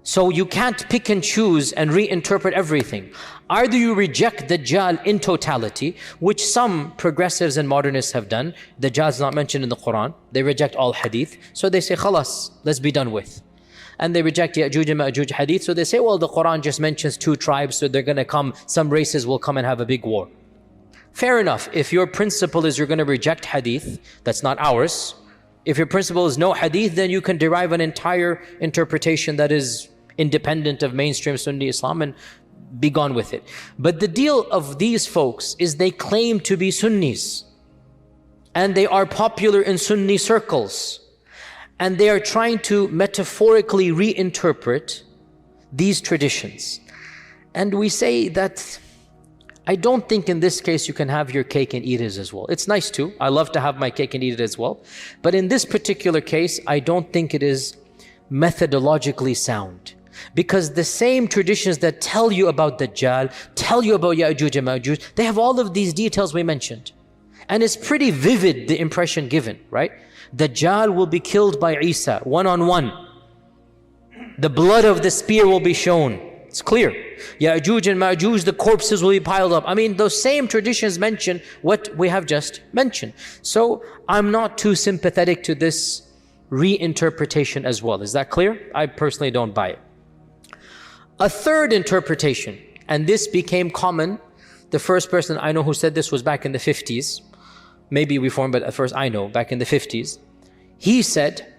Speaker 1: So you can't pick and choose and reinterpret everything. Either you reject Dajjal in totality, which some progressives and modernists have done. Dajjal is not mentioned in the Quran. They reject all hadith. So they say, khalas, let's be done with. And they reject Yajuj and Majuj hadith. So they say, well, the Quran just mentions 2 tribes, so they're going to come, some races will come and have a big war. Fair enough. If your principle is you're going to reject hadith, that's not ours. If your principle is no hadith, then you can derive an entire interpretation that is independent of mainstream Sunni Islam and be gone with it. But the deal of these folks is they claim to be Sunnis, and they are popular in Sunni circles, and they are trying to metaphorically reinterpret these traditions. And we say that I don't think in this case you can have your cake and eat it as well. It's nice too. I love to have my cake and eat it as well. But in this particular case, I don't think it is methodologically sound. Because the same traditions that tell you about Dajjal, tell you about Yajuj and Majuj, they have all of these details we mentioned. And it's pretty vivid, the impression given, right? Dajjal will be killed by Isa, one-on-one. The blood of the spear will be shown. It's clear. Yajuj and Majuj, the corpses will be piled up. I mean, those same traditions mention what we have just mentioned. So I'm not too sympathetic to this reinterpretation as well. Is that clear? I personally don't buy it. A third interpretation, and this became common. The first person I know who said this was back in the 50s. Maybe reformed, but at first I know, back in the 50s. He said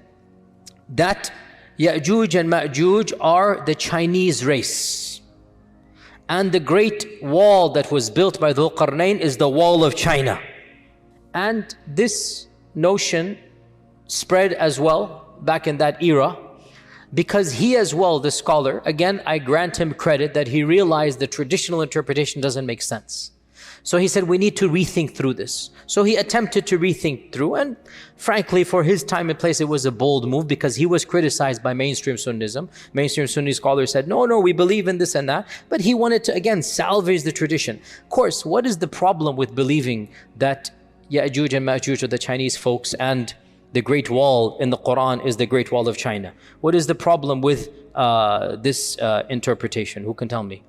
Speaker 1: that Yajuj and Majuj are the Chinese race. And the great wall that was built by Zulqarnain is the wall of China. And this notion spread as well back in that era, because he as well, the scholar, again, I grant him credit that he realized the traditional interpretation doesn't make sense. So he said, we need to rethink through this. So he attempted to rethink through, and frankly, for his time and place, it was a bold move because he was criticized by mainstream Sunnism. Mainstream Sunni scholars said, no, we believe in this and that. But he wanted to, again, salvage the tradition. Of course, what is the problem with believing that Yajuj and Majuj are the Chinese folks and the Great Wall in the Quran is the Great Wall of China? What is the problem with this interpretation? Who can tell me?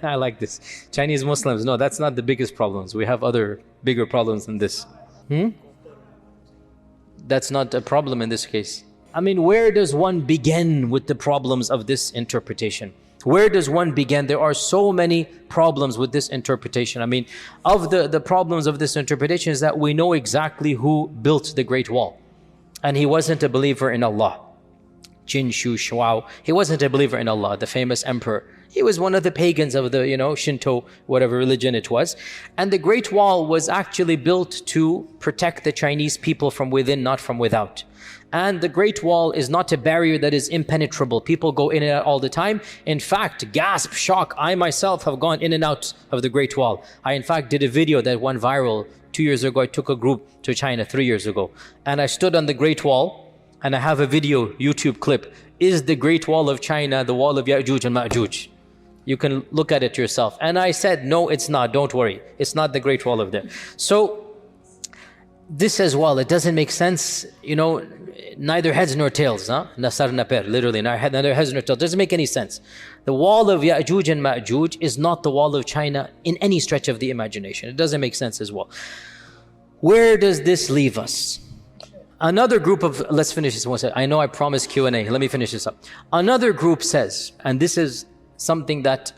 Speaker 1: I like this. Chinese Muslims, no, that's not the biggest problems. We have other bigger problems than this. That's not a problem in this case. I mean, where does one begin with the problems of this interpretation? Where does one begin? There are so many problems with this interpretation. I mean, of the problems of this interpretation is that we know exactly who built the Great Wall. And he wasn't a believer in Allah. Jin Shu Shuao. He wasn't a believer in Allah, the famous emperor. He was one of the pagans of the, Shinto, whatever religion it was. And the Great Wall was actually built to protect the Chinese people from within, not from without. And the Great Wall is not a barrier that is impenetrable. People go in and out all the time. In fact, gasp, shock, I myself have gone in and out of the Great Wall. I in fact did a video that went viral 2 years ago. I took a group to China 3 years ago. And I stood on the Great Wall, and I have a video, YouTube clip. Is the Great Wall of China the wall of Yajuj and Majuj? You can look at it yourself. And I said, no, it's not, don't worry. It's not the Great Wall of there. So, this as well, it doesn't make sense, neither heads nor tails, Nasar na per, literally, neither heads nor tails. It doesn't make any sense. The wall of Yajuj and Majuj is not the wall of China in any stretch of the imagination. It doesn't make sense as well. Where does this leave us? Another group of, let's finish this one. I know I promised Q&A. Let me finish this up. Another group says, and this is something that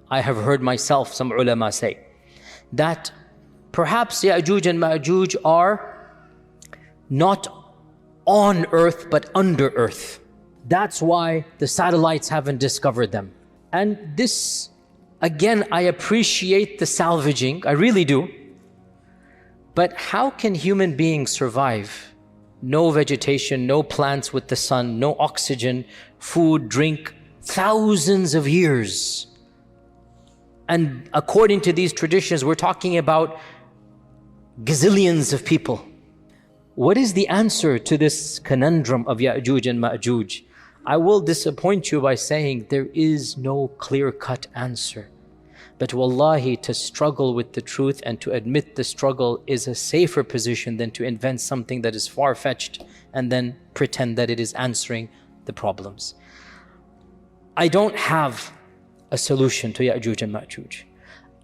Speaker 1: I have heard myself, some ulama say, that perhaps Yajuj and Majuj are not on earth but under earth. That's why the satellites haven't discovered them. And this, again, I appreciate the salvaging, I really do. But how can human beings survive? No vegetation, no plants with the sun, no oxygen, food, drink, thousands of years. And according to these traditions, we're talking about gazillions of people. What is the answer to this conundrum of Yajuj and Majuj? I will disappoint you by saying there is no clear-cut answer. But wallahi, to struggle with the truth and to admit the struggle is a safer position than to invent something that is far-fetched and then pretend that it is answering the problems. I don't have a solution to Yajuj and Majuj.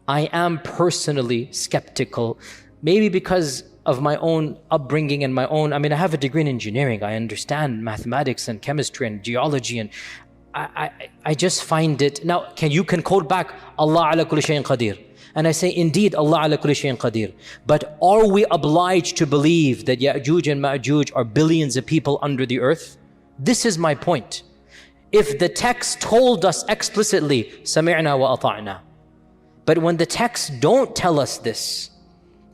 Speaker 1: I am personally skeptical, maybe because of my own upbringing and I have a degree in engineering. I understand mathematics and chemistry and geology, and I just find it. Now, you can quote back, Allah ala kulli shayin qadir. And I say, indeed, Allah ala kulli shayin qadir. But are we obliged to believe that Yajuj and Majuj are billions of people under the earth? This is my point. If the text told us explicitly, sami'na wa ata'na. But when the texts don't tell us this,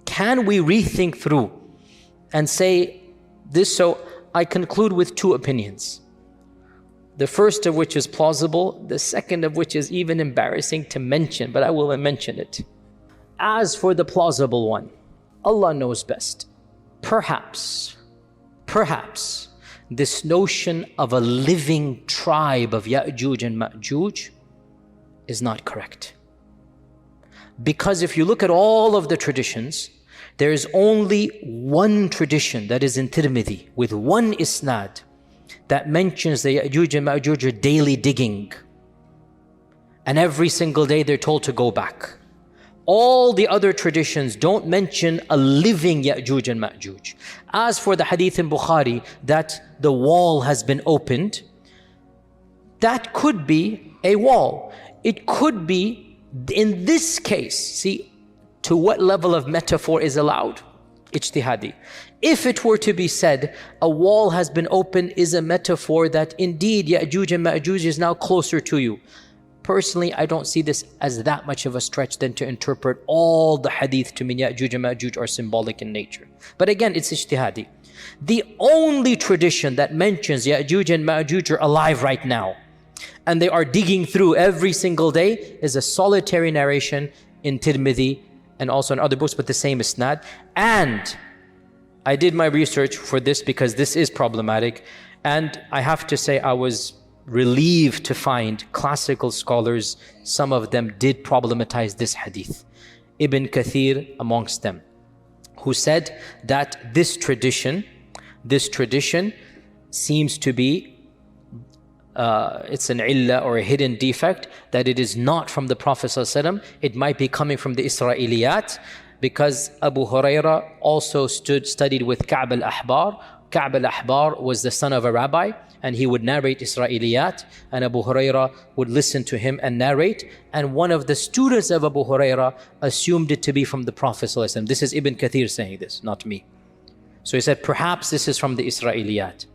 Speaker 1: can we rethink through and say this? So I conclude with two opinions. The first of which is plausible, the second of which is even embarrassing to mention, but I will mention it. As for the plausible one, Allah knows best. Perhaps, this notion of a living tribe of Yajuj and Majuj is not correct. Because if you look at all of the traditions, there is only one tradition that is in Tirmidhi with one isnad that mentions the Yajuj and Majuj are daily digging. And every single day they're told to go back. All the other traditions don't mention a living Yajuj and Majuj. As for the hadith in Bukhari that the wall has been opened, that could be a wall. It could be, in this case, see to what level of metaphor is allowed? Ijtihadi. If it were to be said, a wall has been opened is a metaphor that indeed Yajuj and Majuj is now closer to you. Personally, I don't see this as that much of a stretch than to interpret all the hadith to mean Yajuj and Majuj are symbolic in nature. But again, it's ijtihadi. The only tradition that mentions Yajuj and Majuj are alive right now, and they are digging through every single day, is a solitary narration in Tirmidhi and also in other books, but the same isnad. And I did my research for this because this is problematic, and I have to say I was relieved to find classical scholars, some of them did problematize this hadith. Ibn Kathir amongst them, who said that this tradition seems to be it's an illah or a hidden defect, that it is not from the Prophet ﷺ. It might be coming from the Israeliyat, because Abu Huraira also studied with Ka'b al-Ahbar. Ka'b al-Ahbar was the son of a rabbi, and he would narrate Israeliyat, and Abu Huraira would listen to him and narrate. And one of the students of Abu Huraira assumed it to be from the Prophet ﷺ. This is Ibn Kathir saying this, not me. So he said, perhaps this is from the Israeliyat.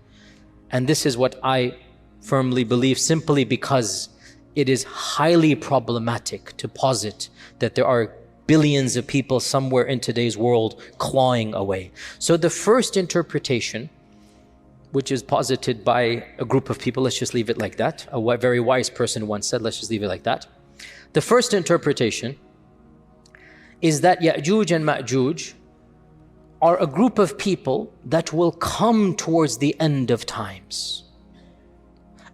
Speaker 1: And this is what I firmly believe, simply because it is highly problematic to posit that there are billions of people somewhere in today's world clawing away. So the first interpretation, which is posited by a group of people, let's just leave it like that. A very wise person once said, let's just leave it like that. The first interpretation is that Yajuj and Majuj are a group of people that will come towards the end of times.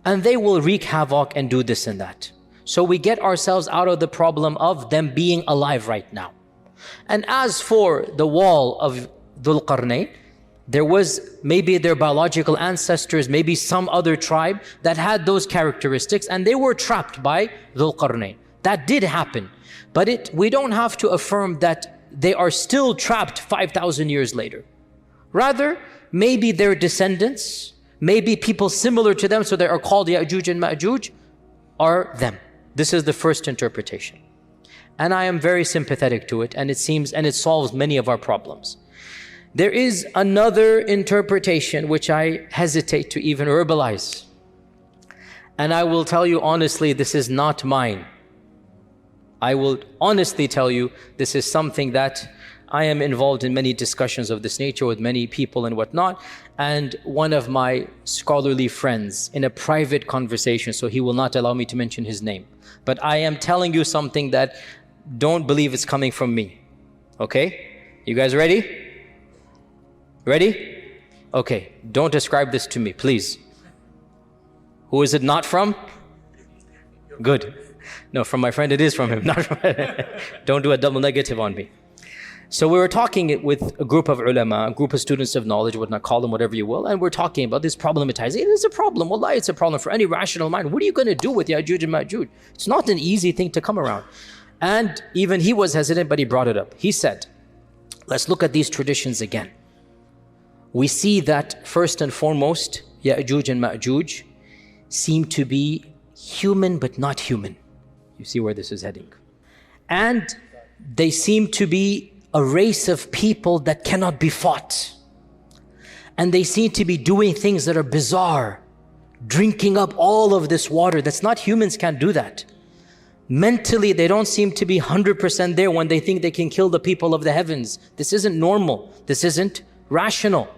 Speaker 1: And they will wreak havoc and do this and that. So we get ourselves out of the problem of them being alive right now. And as for the wall of Zulqarnain, there was maybe their biological ancestors, maybe some other tribe that had those characteristics, and they were trapped by Zulqarnain. That did happen. But we don't have to affirm that they are still trapped 5,000 years later. Rather, maybe their descendants, maybe people similar to them, so they are called Yajuj and Majuj, are them. This is the first interpretation. And I am very sympathetic to it, and it solves many of our problems. There is another interpretation which I hesitate to even verbalize. And I will tell you honestly, this is not mine. I will honestly tell you, this is something that I am involved in many discussions of this nature with many people and whatnot. And one of my scholarly friends, in a private conversation, so he will not allow me to mention his name, but I am telling you something that don't believe it's coming from me. Okay? You guys ready? Ready? Okay. Don't ascribe this to me, please. Who is it not from? Good. No, from my friend it is from him. Not from Don't do a double negative on me. So we were talking with a group of ulama, a group of students of knowledge, whatnot, call them whatever you will, and we're talking about this problematizing. It is a problem. Wallahi, it's a problem for any rational mind. What are you going to do with Yajuj and Majuj? It's not an easy thing to come around. And even he was hesitant, but he brought it up. He said, let's look at these traditions again. We see that first and foremost, Yajuj and Majuj seem to be human but not human. You see where this is heading. And they seem to be a race of people that cannot be fought. And they seem to be doing things that are bizarre, drinking up all of this water. That's not, humans can't do that. Mentally, they don't seem to be 100% there when they think they can kill the people of the heavens. This isn't normal. This isn't rational.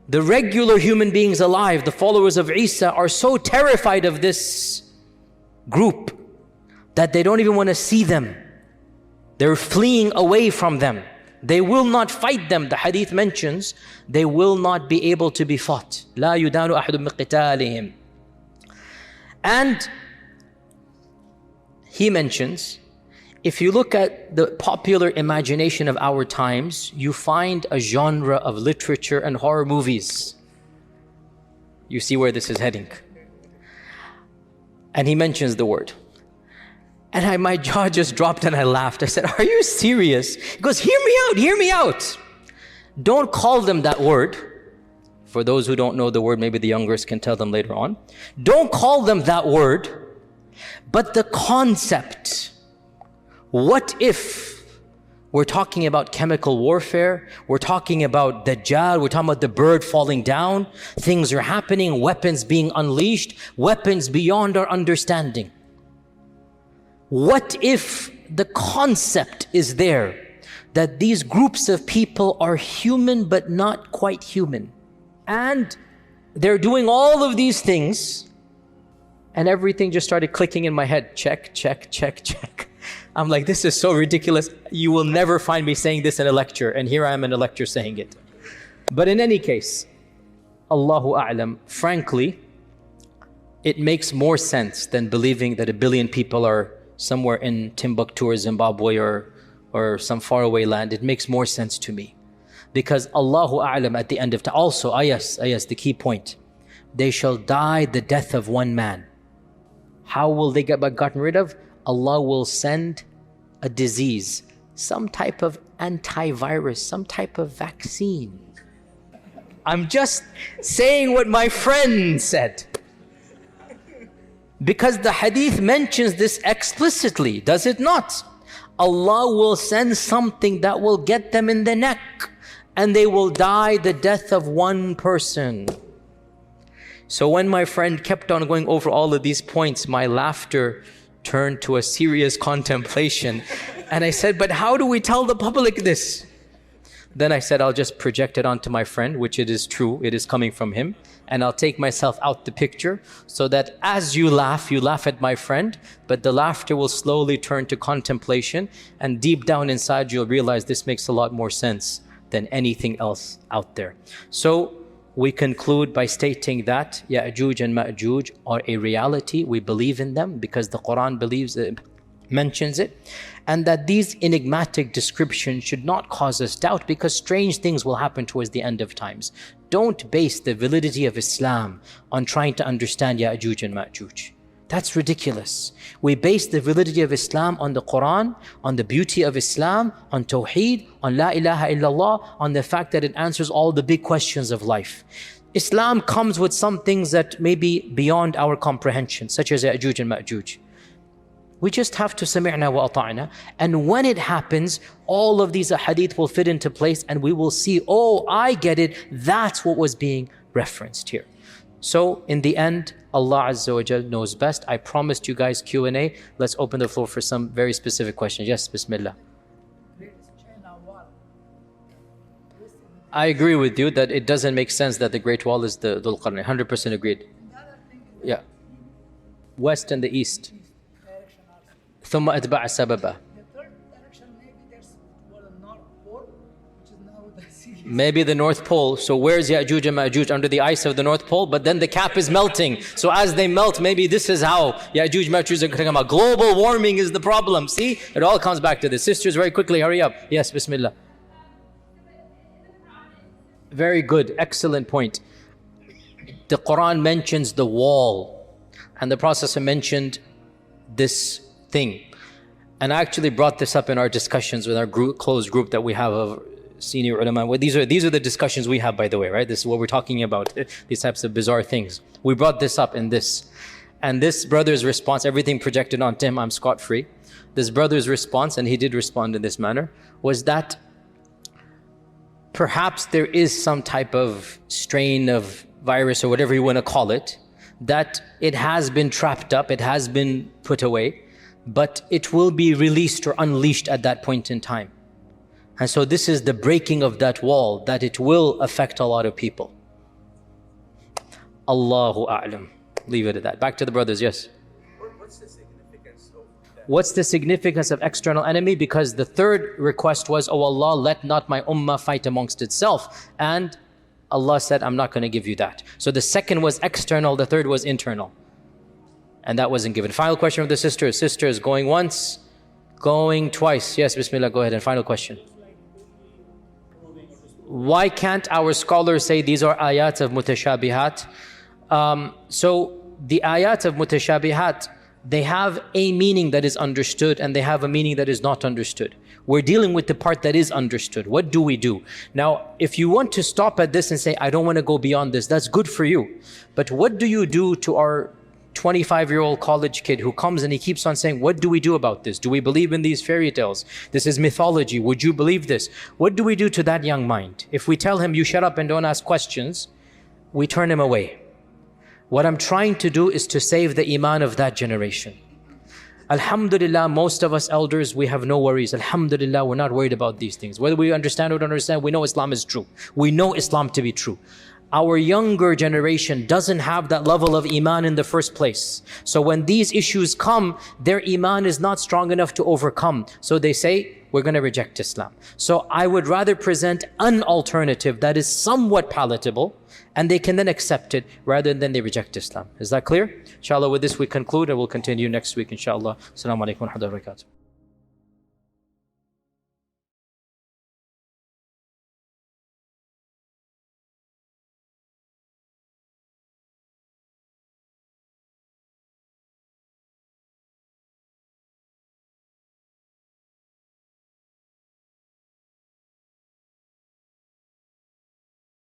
Speaker 1: The regular human beings alive, the followers of Isa, are so terrified of this group that they don't even want to see them. They're fleeing away from them. They will not fight them. The hadith mentions they will not be able to be fought. لا يدان أحد من قتالهم. And he mentions, if you look at the popular imagination of our times, you find a genre of literature and horror movies. You see where this is heading. And he mentions the word. And my jaw just dropped and I laughed. I said, are you serious? He goes, hear me out. Don't call them that word. For those who don't know the word, maybe the youngers can tell them later on. Don't call them that word, but the concept. What if we're talking about chemical warfare? We're talking about dajjal. We're talking about the bird falling down. Things are happening, weapons being unleashed, weapons beyond our understanding. What if the concept is there that these groups of people are human but not quite human? And they're doing all of these things, and everything just started clicking in my head. Check. I'm like, this is so ridiculous. You will never find me saying this in a lecture, and here I am in a lecture saying it. But in any case, Allahu A'lam, frankly, it makes more sense than believing that 1 billion people are somewhere in Timbuktu or Zimbabwe or some faraway land. It makes more sense to me. Because Allahu A'lam at the end of time, also, yes, the key point, they shall die the death of one man. How will they get gotten rid of? Allah will send a disease, some type of antivirus, some type of vaccine. I'm just saying what my friend said. Because the hadith mentions this explicitly, does it not? Allah will send something that will get them in the neck, and they will die the death of one person. So when my friend kept on going over all of these points, my laughter turned to a serious contemplation. And I said, but how do we tell the public this? Then I said, I'll just project it onto my friend, which it is true, it is coming from him. And I'll take myself out the picture so that as you laugh at my friend, but the laughter will slowly turn to contemplation, and deep down inside you'll realize this makes a lot more sense than anything else out there. So we conclude by stating that Yajuj and Majuj are a reality. We believe in them because the Quran mentions it, and that these enigmatic descriptions should not cause us doubt, because strange things will happen towards the end of times. Don't base the validity of Islam on trying to understand Yajuj and Majuj. That's ridiculous. We base the validity of Islam on the Quran, on the beauty of Islam, on Tawheed, on La ilaha illallah, on the fact that it answers all the big questions of life. Islam comes with some things that may be beyond our comprehension, such as Yajuj and Majuj. We just have to sami'na wa ata'na, and when it happens, all of these hadith will fit into place, and we will see, oh, I get it, that's what was being referenced here. So in the end, Allah Azza wa Jal knows best. I promised you guys Q&A. Let's open the floor for some very specific questions. Yes, Bismillah. I agree with you that it doesn't make sense that the Great Wall is the Zulqarnain. 100% agreed. Yeah. West and the east. ثم أتبع سببا. Maybe the North Pole. So where's Yajuj and Majuj? Under the ice of the North Pole, but then the cap is melting. So as they melt, maybe this is how Yajuj and Majuj are coming about. Global warming is the problem. See, it all comes back to this. Sisters, very quickly, hurry up. Yes, Bismillah. Very good, excellent point. The Quran mentions the wall, and the Prophet mentioned this thing. And I actually brought this up in our discussions with our closed group that we have of senior ulama. Well, these are the discussions we have, by the way, right? This is what we're talking about, these types of bizarre things. We brought this up in this. And this brother's response, everything projected onto him, I'm scot-free. This brother's response, and he did respond in this manner, was that perhaps there is some type of strain of virus or whatever you want to call it, that it has been trapped up, it has been put away, but it will be released or unleashed at that point in time. And so this is the breaking of that wall, that it will affect a lot of people. Allahu A'lam. Leave it at that. Back to the brothers, yes.
Speaker 2: What's the significance of that?
Speaker 1: What's the significance of external enemy? Because the third request was, oh Allah, let not my ummah fight amongst itself. And Allah said, I'm not going to give you that. So the second was external, the third was internal. And that wasn't given. Final question of the sister. Sister is going once, going twice. Yes, Bismillah, go ahead. And final question. Why can't our scholars say these are ayat of mutashabihat? So the ayat of mutashabihat, they have a meaning that is understood and they have a meaning that is not understood. We're dealing with the part that is understood. What do we do? Now, if you want to stop at this and say, I don't want to go beyond this, that's good for you. But what do you do to our 25-year-old college kid who comes and he keeps on saying, what do we do about this? Do we believe in these fairy tales? This is mythology. Would you believe this? What do we do to that young mind? If we tell him, you shut up and don't ask questions, we turn him away. What I'm trying to do is to save the iman of that generation. Alhamdulillah, most of us elders, we have no worries. Alhamdulillah, we're not worried about these things. Whether we understand or don't understand, we know Islam is true. We know Islam to be true. Our younger generation doesn't have that level of iman in the first place. So when these issues come, their iman is not strong enough to overcome. So they say, we're going to reject Islam. So I would rather present an alternative that is somewhat palatable, and they can then accept it rather than they reject Islam. Is that clear? Inshallah, with this we conclude and we'll continue next week, inshallah. Assalamu alaikum wa rahmatullahi wa barakatuh.